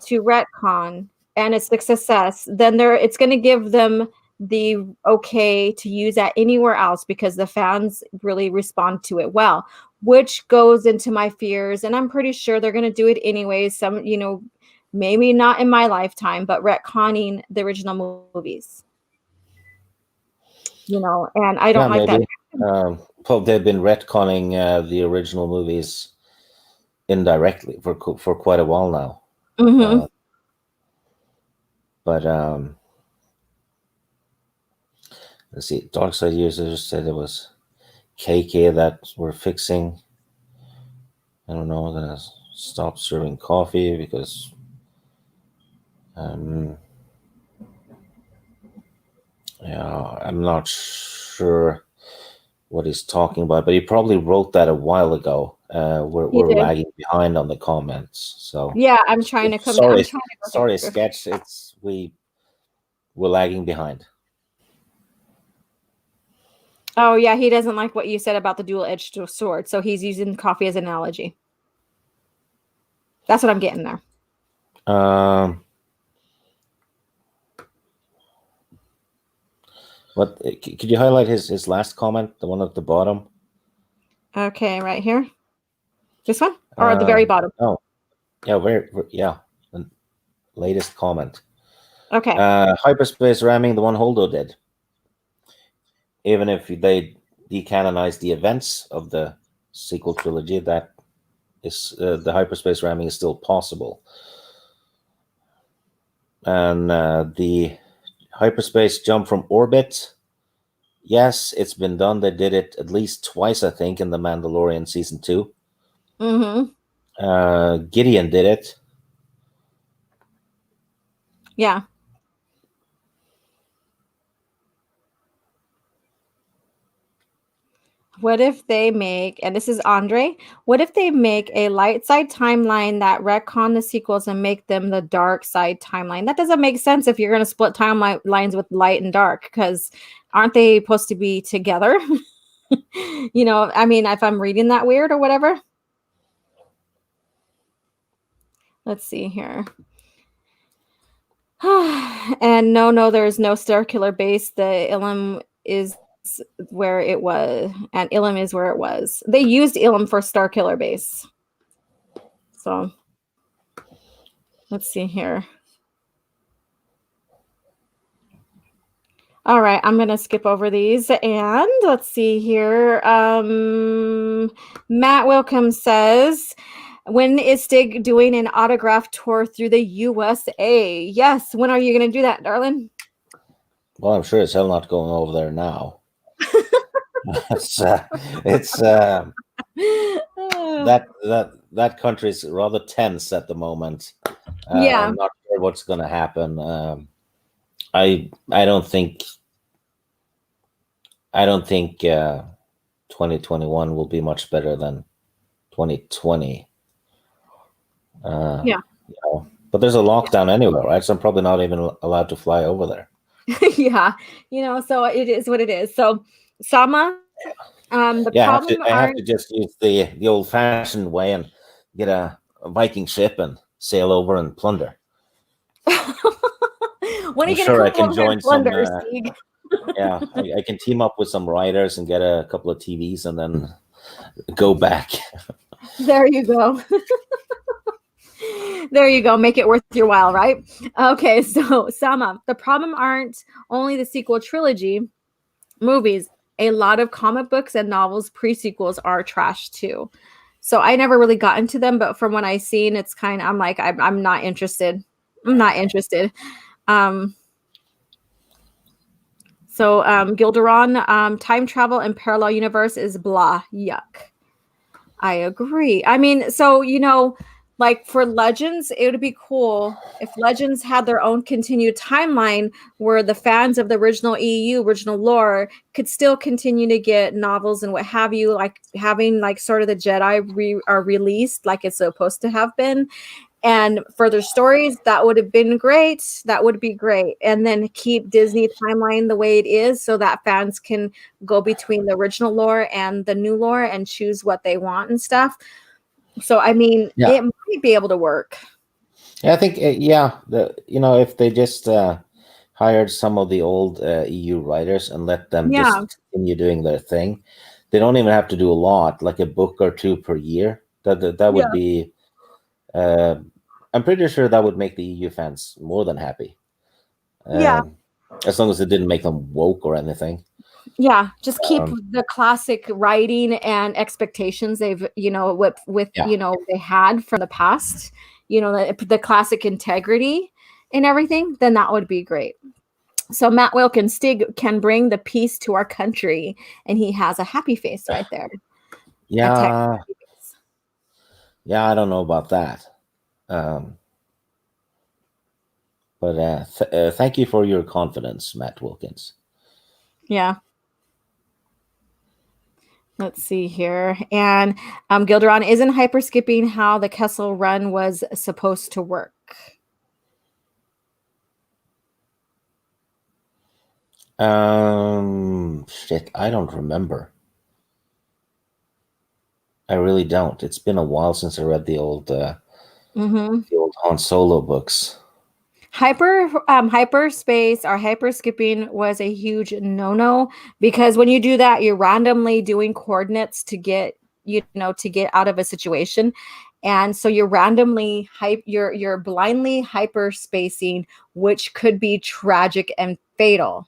to retcon and it's a success, then it's going to give them the okay to use that anywhere else because the fans really respond to it well, which goes into my fears. And I'm pretty sure they're going to do it anyways. Maybe not in my lifetime, but retconning the original movies, and I Yeah, don't like that. maybe. Well, they've been retconning the original movies indirectly for quite a while now. Hmm. Uh, but let's see. Dark Side users said it was KK that we're fixing. I don't know. I'm gonna stop serving coffee because um, yeah, I'm not sure what he's talking about, but he probably wrote that a while ago. He We're did. lagging behind on the comments, so Yeah, I'm trying to come. I'm sorry, trying to go sorry, through. sketch. We're lagging behind. Oh yeah, he doesn't like what you said about the dual-edged sword, so he's using coffee as an analogy. That's what I'm getting there. Um, what could you highlight his last comment, the one at the bottom? Okay, right here. This one or at the very bottom? Oh, yeah, yeah. The latest comment. Okay. Hyperspace ramming, the one Holdo did. Even if they decanonize the events of the sequel trilogy, that is the hyperspace ramming is still possible. And the hyperspace jump from orbit, yes, it's been done. They did it at least twice, I think, in The Mandalorian season 2. Gideon did it. Yeah. What if they make, and this is Andre, what if they make a light side timeline that retcon the sequels and make them the dark side timeline? That doesn't make sense if you're going to split timelines with light and dark, because aren't they supposed to be together? I mean, if I'm reading that weird or whatever. Let's see here. And no, there is no circular base. The Ilum is where it was, and Ilum is where it was. They used Ilum for Star Killer Base. So let's see here. All right, I'm gonna skip over these and let's see here. Matt Wilkins says, when is Stig doing an autograph tour through the USA? Yes, when are you gonna do that, darling? Well, I'm sure it's hell not going over there now. That country's rather tense at the moment. Yeah. I'm not sure what's going to happen. I don't think 2021 will be much better than 2020. Yeah. But there's a lockdown anywhere, right? So I'm probably not even allowed to fly over there. Yeah, so it is what it is. So Sama, the problem I have to just use the old-fashioned way and get a Viking ship and sail over and plunder. When are you going to come join plunder, Stig? Yeah, I can team up with some writers and get a couple of TVs and then go back. There you go. There you go. Make it worth your while, right? Okay, so Sama, the problem aren't only the sequel trilogy movies. A lot of comic books and novels pre-sequels are trash too. So I never really got into them, but from what I've seen, it's kind of, I'm like, I'm not interested. I'm not interested. So Gilderon, time travel and parallel universe is blah, yuck. I agree. I mean, so, like for Legends, it would be cool if Legends had their own continued timeline where the fans of the original EU, original lore, could still continue to get novels and what have you, like having like sort of the Jedi are released like it's supposed to have been. And further stories, that would have been great. That would be great. And then keep Disney timeline the way it is so that fans can go between the original lore and the new lore and choose what they want and stuff. So, I mean, It might be able to work. Yeah, I think, if they just hired some of the old EU writers and let them just continue doing their thing, they don't even have to do a lot, like a book or two per year. That would be... I'm pretty sure that would make the EU fans more than happy. As long as it didn't make them woke or anything. Yeah, just keep the classic writing and expectations they've, they had from the past, the classic integrity and everything, then that would be great. So Matt Wilkins, Stig can bring the peace to our country, and he has a happy face right there. Yeah. Yeah, I don't know about that. But thank you for your confidence, Matt Wilkins. Yeah. Let's see here. And Gilderon, isn't hyperskipping how the Kessel Run was supposed to work? Shit, I don't remember. I really don't. It's been a while since I read the old Han Solo books. Hyperspace or hyperskipping was a huge no-no because when you do that, you're randomly doing coordinates to get to get out of a situation. And so you're randomly you're blindly hyperspacing, which could be tragic and fatal.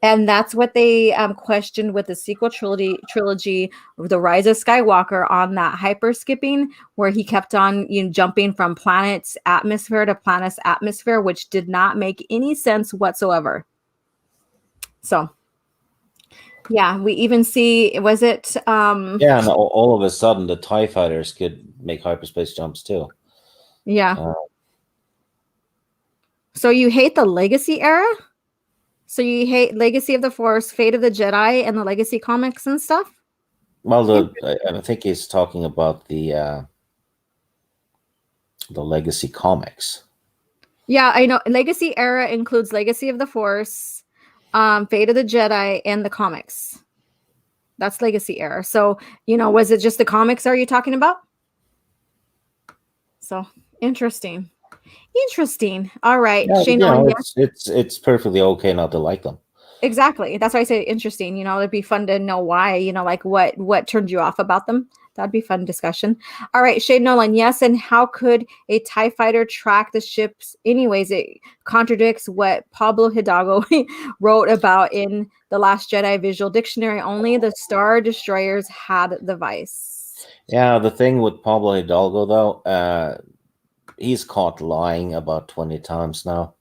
And that's what they questioned with the sequel trilogy, The Rise of Skywalker, on that hyper skipping, where he kept on jumping from planet's atmosphere to planet's atmosphere, which did not make any sense whatsoever. So, yeah, we even see, was it? Yeah, and all of a sudden the TIE fighters could make hyperspace jumps too. Yeah. So you hate the Legacy era? So you hate Legacy of the Force, Fate of the Jedi, and the Legacy comics and stuff? Well, I think he's talking about the Legacy comics. Yeah, I know. Legacy era includes Legacy of the Force, Fate of the Jedi, and the comics. That's Legacy era. So, was it just the comics are you talking about? So, interesting. All right. Yeah, Shane, it's perfectly okay not to like them. exactly. That's why I say interesting. It'd be fun to know why, like what turned you off about them. That'd be fun discussion. All right, Shane Nolan, yes. And how could a TIE fighter track the ships? Anyways, it contradicts what Pablo Hidalgo wrote about in The Last Jedi Visual Dictionary. Only the Star Destroyers had the vice. Yeah, the thing with Pablo Hidalgo, though, he's caught lying about 20 times now.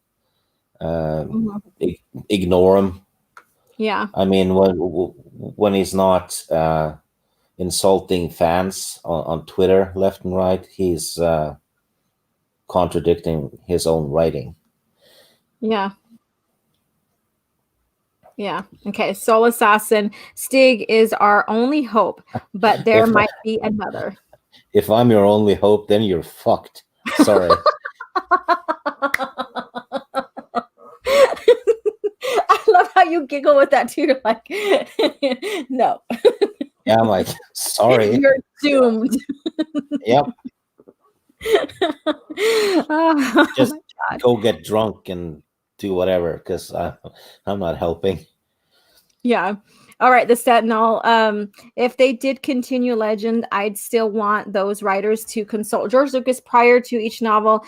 Ignore him. Yeah. I mean, when he's not insulting fans on Twitter left and right, he's contradicting his own writing. Yeah. Yeah. Okay. Soul Assassin. Stig is our only hope, but there might be another. If I'm your only hope, then you're fucked. Sorry. I love how you giggle with that too. You're like, no. Yeah, I'm like, sorry. You're doomed. Yep. Oh, just go get drunk and do whatever, because I'm not helping. Yeah. All right, the Sentinel. If they did continue Legend, I'd still want those writers to consult George Lucas prior to each novel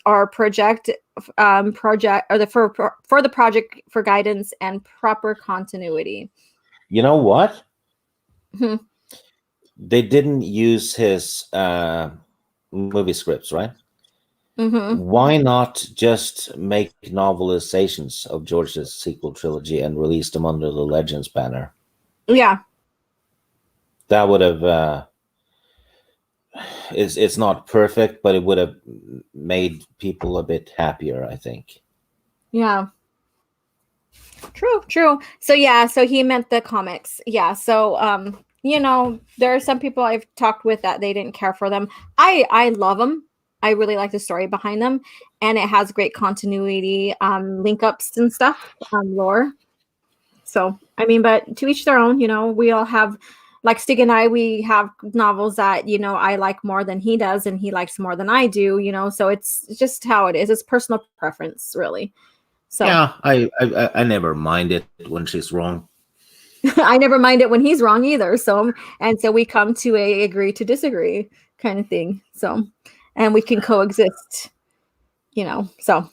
or project or for the project for guidance and proper continuity. You know what? Hmm. They didn't use his movie scripts, right? Mm-hmm. Why not just make novelizations of George's sequel trilogy and release them under the Legends banner? Yeah. That would have it's not perfect, but it would have made people a bit happier, I think. Yeah. True. So yeah, so he meant the comics. Yeah. So there are some people I've talked with that they didn't care for them. I love them. I really like the story behind them, and it has great continuity, link ups and stuff, lore. So I mean, but to each their own. We all have, like Stig and I, we have novels that I like more than he does, and he likes more than I do. So it's just how it is. It's personal preference, really. So yeah, I never mind it when she's wrong. I never mind it when he's wrong either. So we come to a agree to disagree kind of thing. So, and we can coexist, so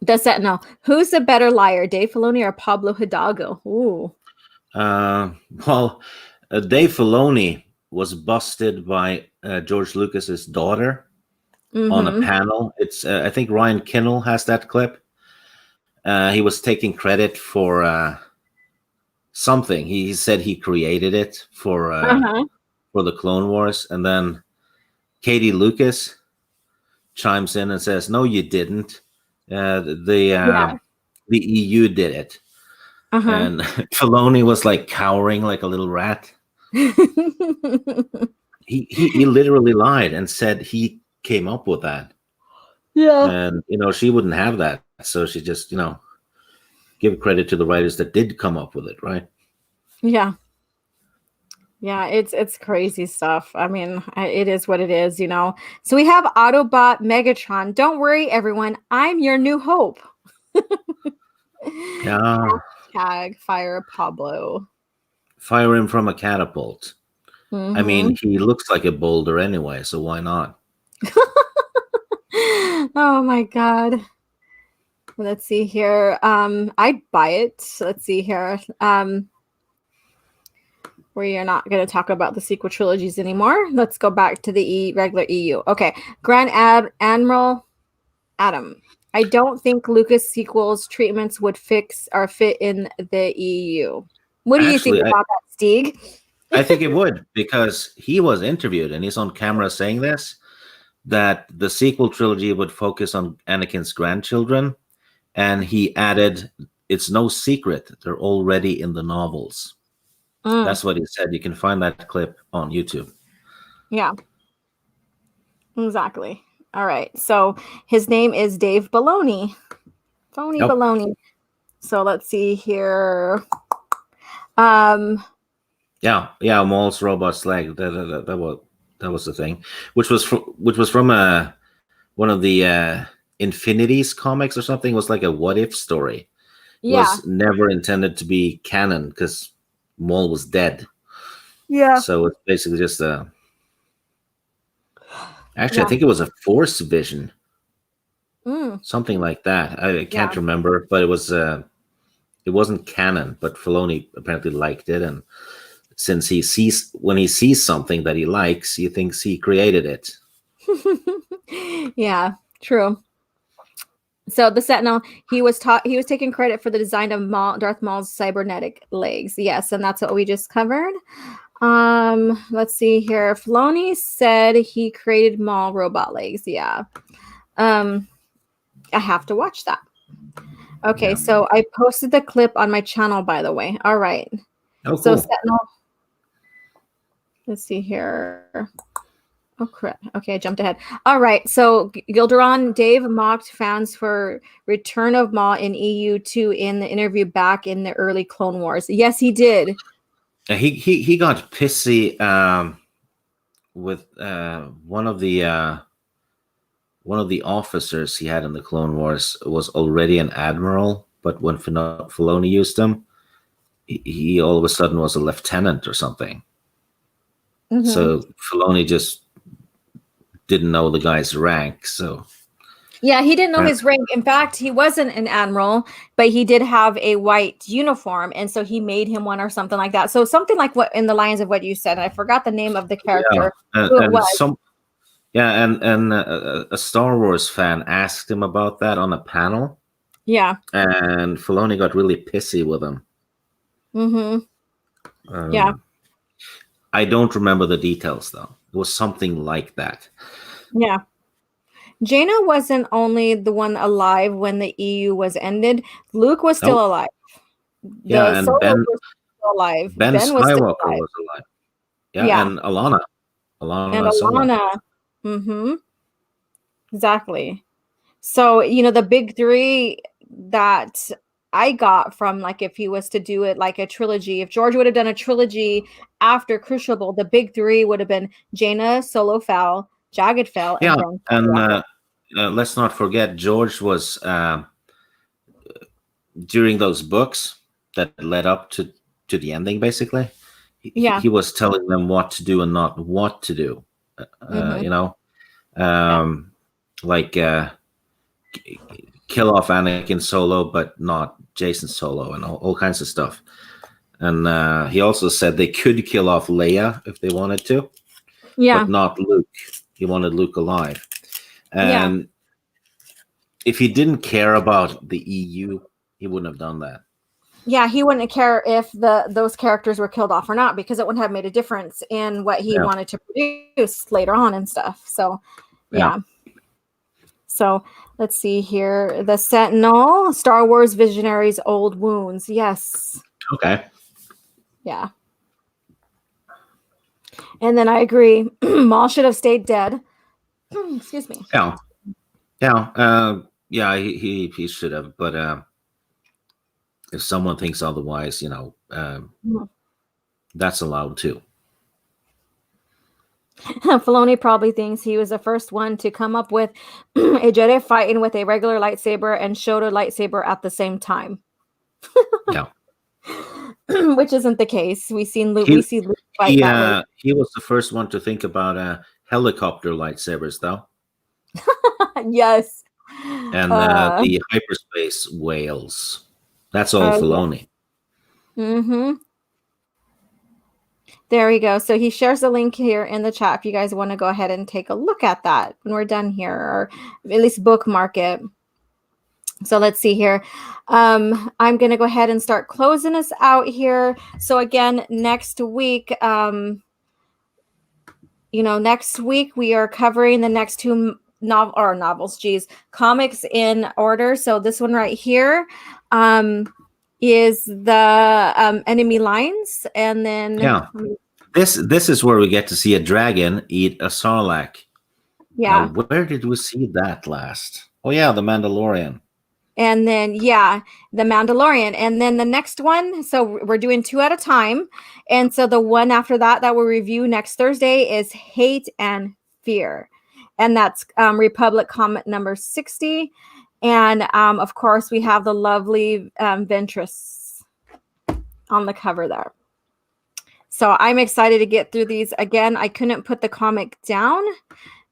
the Sentinel. Who's the better liar, Dave Filoni or Pablo Hidalgo? Ooh. Well, Dave Filoni was busted by George Lucas's daughter on a panel. It's I think Ryan Kinnell has that clip. He was taking credit for something. He said he created it for the Clone Wars, and then Katie Lucas chimes in and says, "No, you didn't. The EU did it." And Filoni was like cowering like a little rat. he literally lied and said he came up with that. Yeah. And she wouldn't have that, so she just give credit to the writers that did come up with it, right? Yeah. Yeah, it's crazy stuff. I mean, it is what it is, So we have Autobot Megatron. Don't worry, everyone. I'm your new hope. Yeah. Tag fire Pablo. Fire him from a catapult. I mean, Mm-hmm. he looks like a boulder anyway, so why not? Oh my God. Let's see here. I'd buy it. Let's see here. We are not going to talk about the sequel trilogies anymore. Let's go back to the regular EU. Okay. Admiral Adam. I don't think Lucas sequels treatments would fix or fit in the EU. What do you think Actually, about that, Stieg? I think it would, because he was interviewed and he's on camera saying this, that the sequel trilogy would focus on Anakin's grandchildren, and he added, "It's no secret; they're already in the novels." Mm, That's what he said. You can find that clip on YouTube. yeah, exactly. All right. So his name is Dave Baloney. Phony Yep. baloney. So let's see here. Um, Yeah. Maul's robot slag. That was the thing, which was from one of the Infinities comics or something. It was like a what if story. yeah, Was never intended to be canon because Maul was dead. yeah, So it's basically just a. Actually, I yeah, think it was a Force vision, mm, something like that. I yeah. can't remember, but it was. It wasn't canon, but Filoni apparently liked it, and since when he sees something that he likes, he thinks he created it. Yeah, true. So the Sentinel, he was taking credit for the design of Darth Maul's cybernetic legs. Yes, and that's what we just covered. Let's see here. Filoni said he created Maul robot legs. Yeah. I have to watch that. Okay, Yeah. so I posted the clip on my channel, by the way. All right. Oh, So cool. Sentinel, let's see here. Oh crap. Okay, I jumped ahead. All right. So Gilderon, Dave mocked fans for Return of Maul in EU2 in the interview back in the early Clone Wars. Yes, he did. He got pissy with one of the officers he had in the Clone Wars was already an admiral, but when Filoni used him, he all of a sudden was a lieutenant or something. Mm-hmm. So Filoni just didn't know the guy's rank. So Yeah, he didn't know his rank. In fact, he wasn't an admiral, but he did have a white uniform, and so he made him one or something like that. So something like what in the lines of what you said. I forgot the name of the yeah, character, who it was. and a Star Wars fan asked him about that on a panel, Yeah. and Filoni got really pissy with him. Mm-hmm. Yeah. I don't remember the details though. It was something like that. Yeah. Jaina wasn't only the one alive when the EU was ended. Luke was still Nope. alive. The Yeah, and Solo was still alive. Ben Ben was still Skywalker alive. was alive. Yeah, Yeah. and Alana And Solo. Alana. Mm-hmm. Exactly. So, the big three that I got from, like, if he was to do it like a trilogy, if George would have done a trilogy after Crucible, the big three would have been Jaina, Solo Fell, Jagged Fell, and Yeah, Ben and Skywalker. let's not forget George was during those books that led up to the ending. Basically, Yeah. he was telling them what to do and not what to do. Mm-hmm. You know, Yeah. like kill off Anakin Solo, but not Jason Solo, and all kinds of stuff. And he also said they could kill off Leia if they wanted to, Yeah. but not Luke. He wanted Luke alive. Yeah. And if he didn't care about the EU, he wouldn't have done that. Yeah, he wouldn't care if those characters were killed off or not, because it wouldn't have made a difference in what he wanted to produce later on and stuff. So, yeah. So let's see here. The Sentinel, Star Wars Visionaries' Old Wounds. Yes. Okay. Yeah. And then I agree. Maul should have stayed dead. Excuse me. Yeah. He should have. But if someone thinks otherwise, that's allowed too. Filoni probably thinks he was the first one to come up with a Jedi fighting with a regular lightsaber and showed a lightsaber at the same time. Yeah. Which isn't the case. We see Luke quite that way. He was the first one to think about helicopter lightsabers, though, Yes. and Uh, the hyperspace whales. That's all oh yeah. Filoni. Mm-hmm. There we go. So he shares the link here in the chat if you guys want to go ahead and take a look at that when we're done here, or at least bookmark it. So let's see here. I'm going to go ahead and start closing us out here. So again, next week, next week we are covering the next two novels, comics in order. So this one right here is the Enemy Lines, and then Yeah, this is where we get to see a dragon eat a sarlacc. Now, yeah, where did we see that last? Oh yeah, The Mandalorian. and then the Mandalorian, and then the next one. So we're doing two at a time, and so the one after that we'll review next Thursday is Hate and Fear, and that's Republic Comet number 60, and of course we have the lovely Ventress on the cover there. So I'm excited to get through these. Again, I couldn't put the comic down.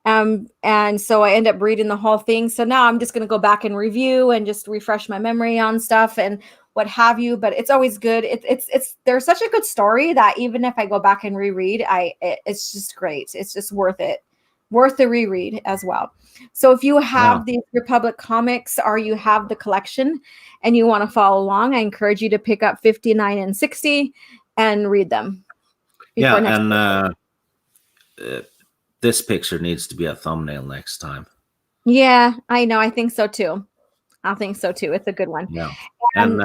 And so I end up reading the whole thing. So now I'm just going to go back and review and just refresh my memory on stuff and what have you. But it's always good. It's there's such a good story that even if I go back and reread, it's just great. It's just worth it, worth the reread as well. So if you have these Republic comics or you have the collection and you want to follow along, I encourage you to pick up 59 and 60 and read them. This picture needs to be a thumbnail next time. Yeah, I know. I think so too. It's a good one. Yeah. And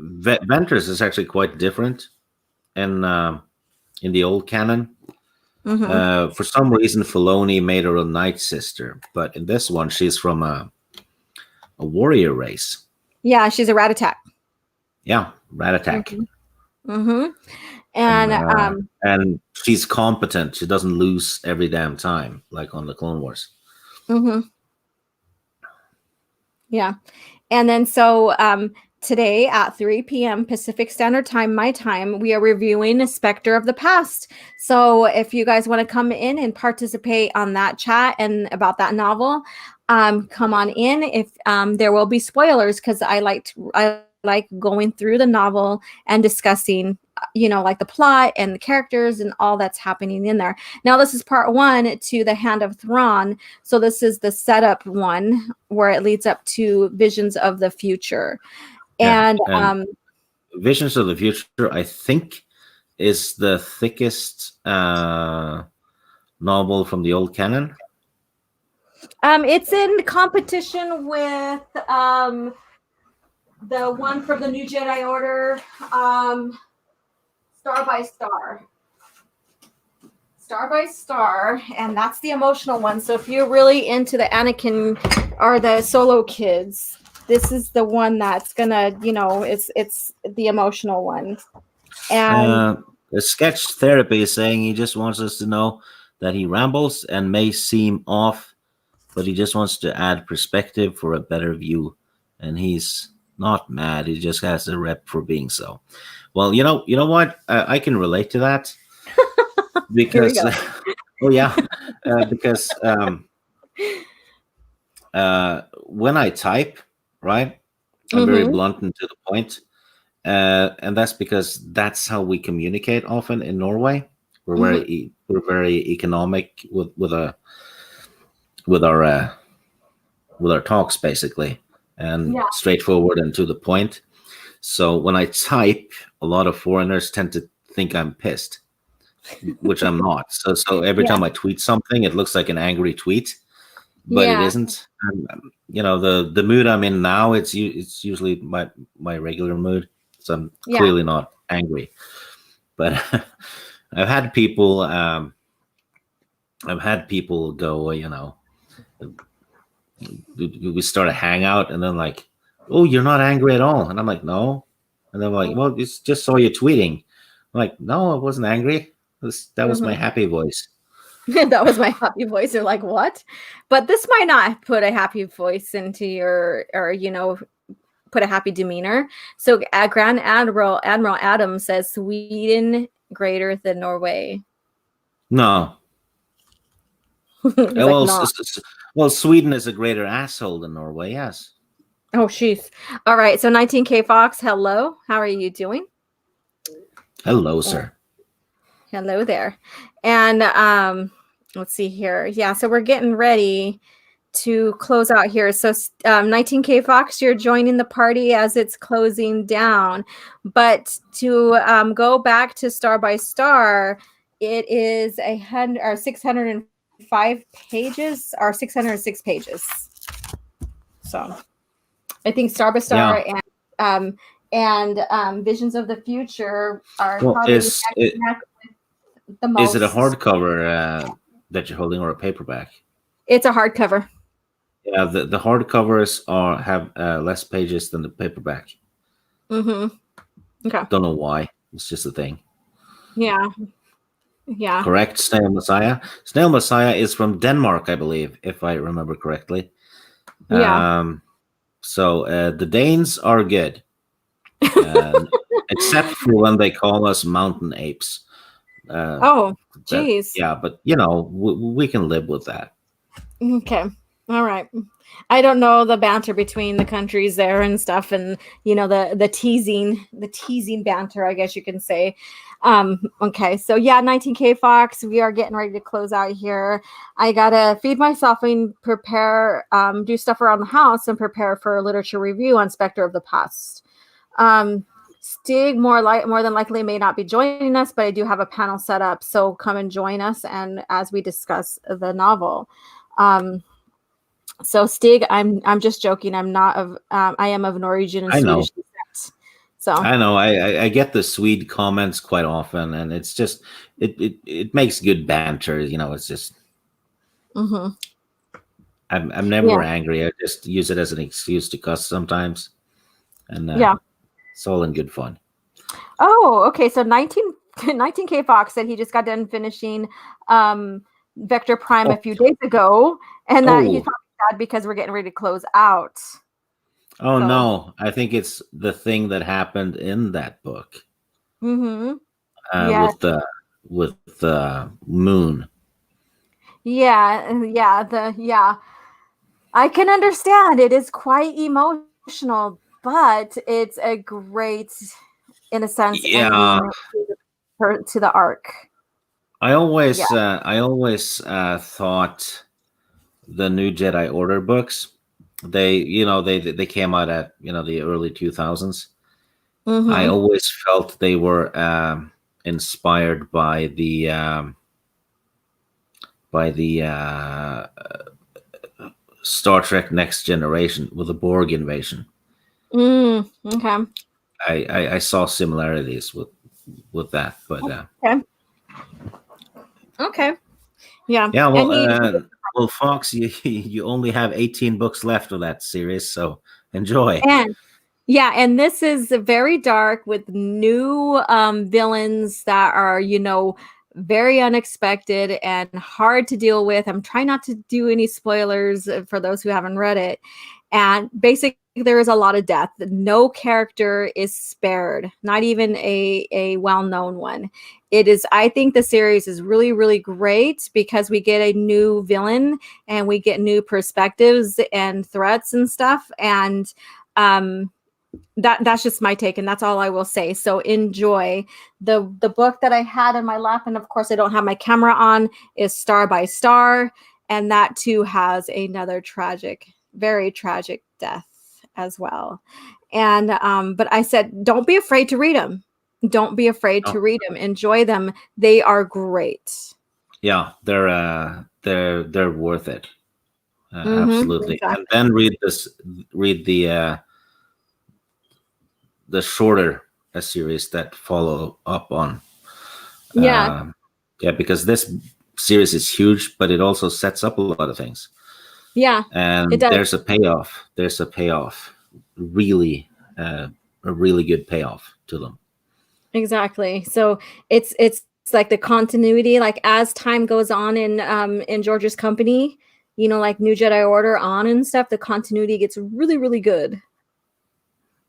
Ventress is actually quite different in the old canon. Mm-hmm. For some reason, Filoni made her a Night Sister, but in this one, she's from a warrior race. Yeah, she's a rat attack. Yeah, rat attack. Mm-hmm. Mm-hmm. And she's competent. She doesn't lose every damn time, like on the Clone Wars. Mm-hmm. Yeah. And then so today at 3 p.m. Pacific Standard Time, my time, we are reviewing Spectre of the Past. So if you guys want to come in and participate on that chat and about that novel, come on in. If there will be spoilers, because I like going through the novel and discussing like the plot and the characters and all that's happening in there. Now, this is part 1 to The Hand of Thrawn. So this is the setup one where it leads up to Visions of the Future. And Visions of the Future, I think, is the thickest novel from the old canon. It's in competition with the one from the New Jedi Order, Star by Star, and that's the emotional one. So if you're really into the Anakin or the Solo kids, this is the one that's gonna, it's the emotional one. And the sketch therapy is saying he just wants us to know that he rambles and may seem off, but he just wants to add perspective for a better view, and he's not mad. He just has a rep for being so. Well, you know what? I can relate to that because, because when I type, right, I'm very blunt and to the point, and that's because that's how we communicate often in Norway. We're very economic with our talks, basically, and straightforward and to the point. So when I type, a lot of foreigners tend to think I'm pissed, which I'm not. So every time I tweet something, it looks like an angry tweet, but it isn't. The mood I'm in now, it's usually my regular mood. So I'm clearly not angry. But I've had people go, we start a hangout and then like, oh, you're not angry at all. And I'm like, no. And they're like, well, it's just saw you tweeting. I'm like, no, I wasn't angry. That was my happy voice. That was my happy voice. They're like, what? But this might not put a happy voice into your, or, put a happy demeanor. So Grand Admiral Adam says Sweden greater than Norway. No. He's like, not. Well, Sweden is a greater asshole than Norway. Yes. Oh, sheesh. All right. So 19K Fox, hello. How are you doing? Hello, sir. Hello there. And let's see here. Yeah, so we're getting ready to close out here. So 19K Fox, you're joining the party as it's closing down. But to go back to Star by Star, it is 605 pages or 606 pages. So I think Star by Star and Visions of the Future are probably the most. Is it a hardcover that you're holding or a paperback? It's a hardcover. Yeah, the hardcovers have less pages than the paperback. Mm-hmm. Okay. Don't know why. It's just a thing. Yeah. Yeah. Correct, Snail Messiah. Snail Messiah is from Denmark, I believe, if I remember correctly. Yeah. So the Danes are good, except for when they call us mountain apes. Geez. Yeah, but we can live with that. Okay. All right. I don't know the banter between the countries there and stuff, and the teasing banter, I guess you can say. Okay, so yeah, 19K Fox, we are getting ready to close out here. I gotta feed myself and prepare, do stuff around the house and prepare for a literature review on Spectre of the Past. Stig more than likely may not be joining us, but I do have a panel set up, so come and join us and as we discuss the novel. So Stig, I'm just joking. I'm not of I am of Norwegian and Swedish descent. So I know I get the Swede comments quite often, and it's just it makes good banter. It's just I'm never angry. I just use it as an excuse to cuss sometimes, and it's all in good fun. Oh, okay. So 19K Fox said he just got done finishing Vector Prime a few days ago, and that he's probably sad because we're getting ready to close out. Oh, so. No, I think it's the thing that happened in that book. Mm-hmm. With the moon. Yeah. I can understand. It is quite emotional, but it's a great, in a sense, ending to the arc. I always thought the New Jedi Order books, they came out at the early 2000s. Mm-hmm. I always felt they were inspired by the Star Trek Next Generation with the Borg invasion. Okay. I saw similarities with that, but okay. Yeah. Yeah. Well, Fox, you only have 18 books left of that series, so enjoy. And this is very dark with new villains that are, very unexpected and hard to deal with. I'm trying not to do any spoilers for those who haven't read it. And basically, there is a lot of death. No character is spared, not even a well-known one. I think the series is really, really great because we get a new villain and we get new perspectives and threats and stuff. And that's just my take, and that's all I will say. So enjoy. The book that I had in my lap, and of course I don't have my camera on, is Star by Star, and that too has another very tragic death as well. And but I said, don't be afraid to read them. Don't be afraid to read them. Enjoy them. They are great. Yeah, they're worth it. Absolutely. Exactly. And then read the shorter series that follow up on. Because this series is huge, but it also sets up a lot of things. Yeah, and there's a payoff. Really, a really good payoff to them. Exactly. So it's like the continuity, like as time goes on in George's company, like New Jedi Order on and stuff, the continuity gets really, really good.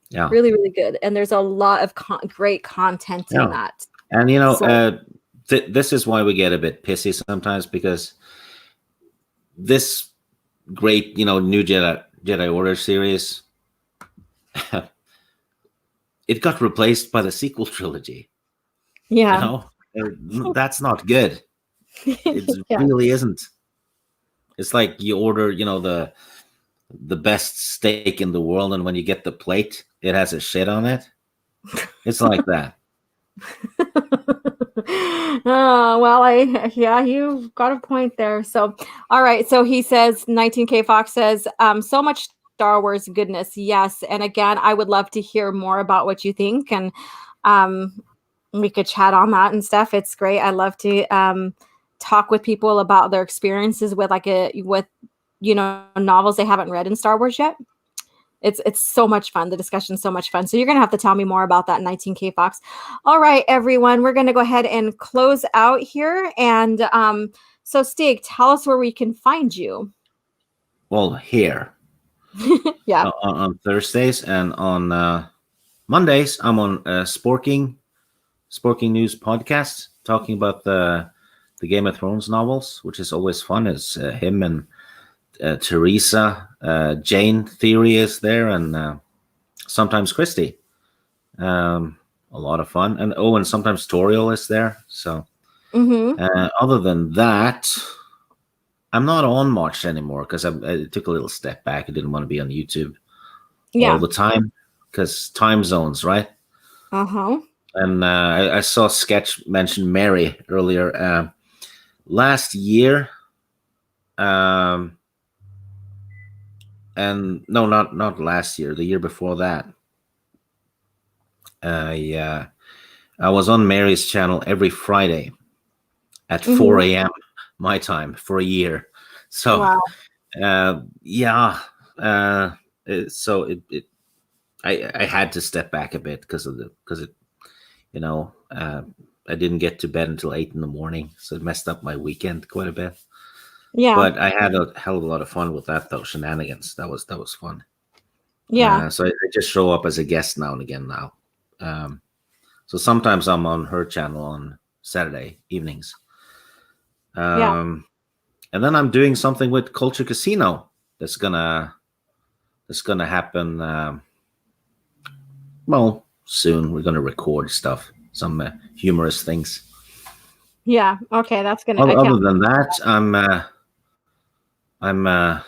Yeah. Really, really good. And there's a lot of great content in Yeah. that. And So this is why we get a bit pissy sometimes, because this great, new Jedi Order series, it got replaced by the sequel trilogy. You yeah. know, that's not good. It Yeah. really isn't. It's like you order, the best steak in the world, and when you get the plate, it has a shit on it. It's like that. Oh, well, yeah, you've got a point there. So, all right. So he says, 19K Fox says, so much Star Wars goodness. Yes. And again, I would love to hear more about what you think. And we could chat on that and stuff. It's great. I love to talk with people about their experiences with novels they haven't read in Star Wars yet. It's so much fun. The discussion's so much fun. So you're gonna have to tell me more about that, 19K Fox. All right, everyone, we're gonna go ahead and close out here. And so Stig, tell us where we can find you. Well, here Yeah. on Thursdays, and on Mondays, I'm on Sporking News podcast, talking about the Game of Thrones novels, which is always fun. It's him and Teresa, Jane Theory is there, and sometimes Christy. A lot of fun, and sometimes Toriel is there. So other than that, I'm not on much anymore because I took a little step back. I didn't want to be on YouTube all the time because time zones, right? And I saw Sketch mention Mary earlier. Last year, and no, not last year, the year before that. I was on Mary's channel every Friday at 4 a.m. my time for a year. So, wow. yeah. I had to step back a bit because it, I didn't get to bed until 8 a.m, so it messed up my weekend quite a bit. Yeah. But I had a hell of a lot of fun with that, though. Shenanigans. That was fun. Yeah. So I just show up as a guest now and again now. So sometimes I'm on her channel on Saturday evenings. And then I'm doing something with Culture Casino that's gonna happen. Well, soon we're gonna record stuff, some humorous things. Yeah. Okay, that's gonna. Other than that, I'm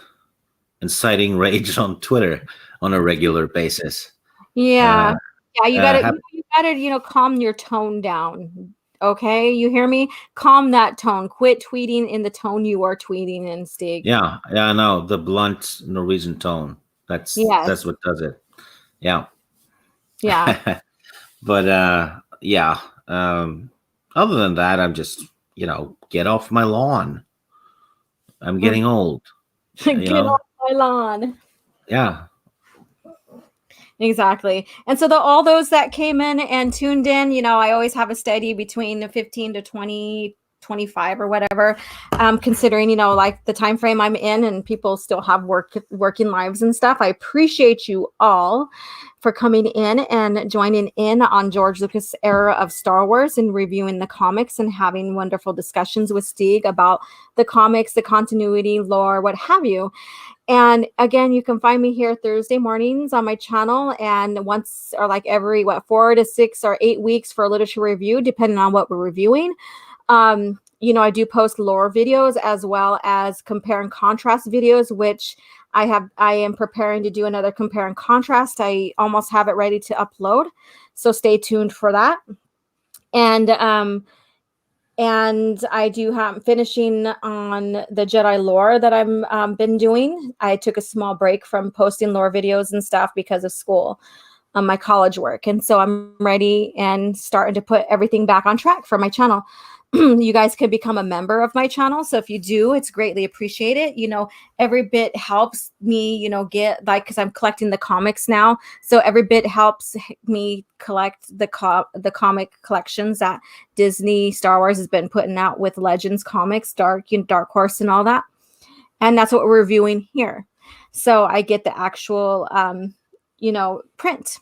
inciting rage on Twitter on a regular basis. Yeah. Yeah. You gotta. Have, You gotta. Calm your tone down. Okay, you hear me? Calm that tone. Quit tweeting in the tone you are tweeting in, Stig. yeah, I know, the blunt Norwegian tone. That's what does it. Yeah. Yeah. But yeah. Other than that, I'm just get off my lawn. I'm getting old. Get off my lawn. Yeah. Exactly. And so all those that came in and tuned in, I always have a steady between 15 to 20, 25 or whatever, considering, like the time frame I'm in, and people still have working lives and stuff. I appreciate you all for coming in and joining in on George Lucas' era of Star Wars and reviewing the comics and having wonderful discussions with Stig about the comics, the continuity, lore, what have you. And again, you can find me here Thursday mornings on my channel, and once or like every 4 to 6 or 8 weeks for a literature review, depending on what we're reviewing. I do post lore videos as well as compare and contrast videos, which I am preparing to do another compare and contrast. I almost have it ready to upload, so stay tuned for that. And I do have finishing on the Jedi lore that I'm been doing. I took a small break from posting lore videos and stuff because of school, my college work. And so I'm ready and starting to put everything back on track for my channel. You guys can become a member of my channel. So if you do, it's greatly appreciated. Every bit helps me, get because I'm collecting the comics now. So every bit helps me collect the comic collections that Disney Star Wars has been putting out with Legends comics, Dark Horse and all that. And that's what we're reviewing here. So I get the actual, print.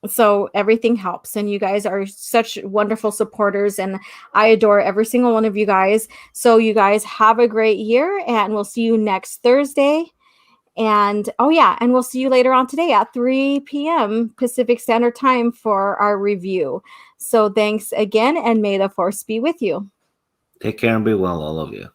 So everything helps, and you guys are such wonderful supporters, and I adore every single one of you guys. So you guys have a great year, and we'll see you next Thursday. And oh yeah, and we'll see you later on today at 3 p.m. Pacific Standard Time for our review. So thanks again, and may the force be with you. Take care and be well, all of you.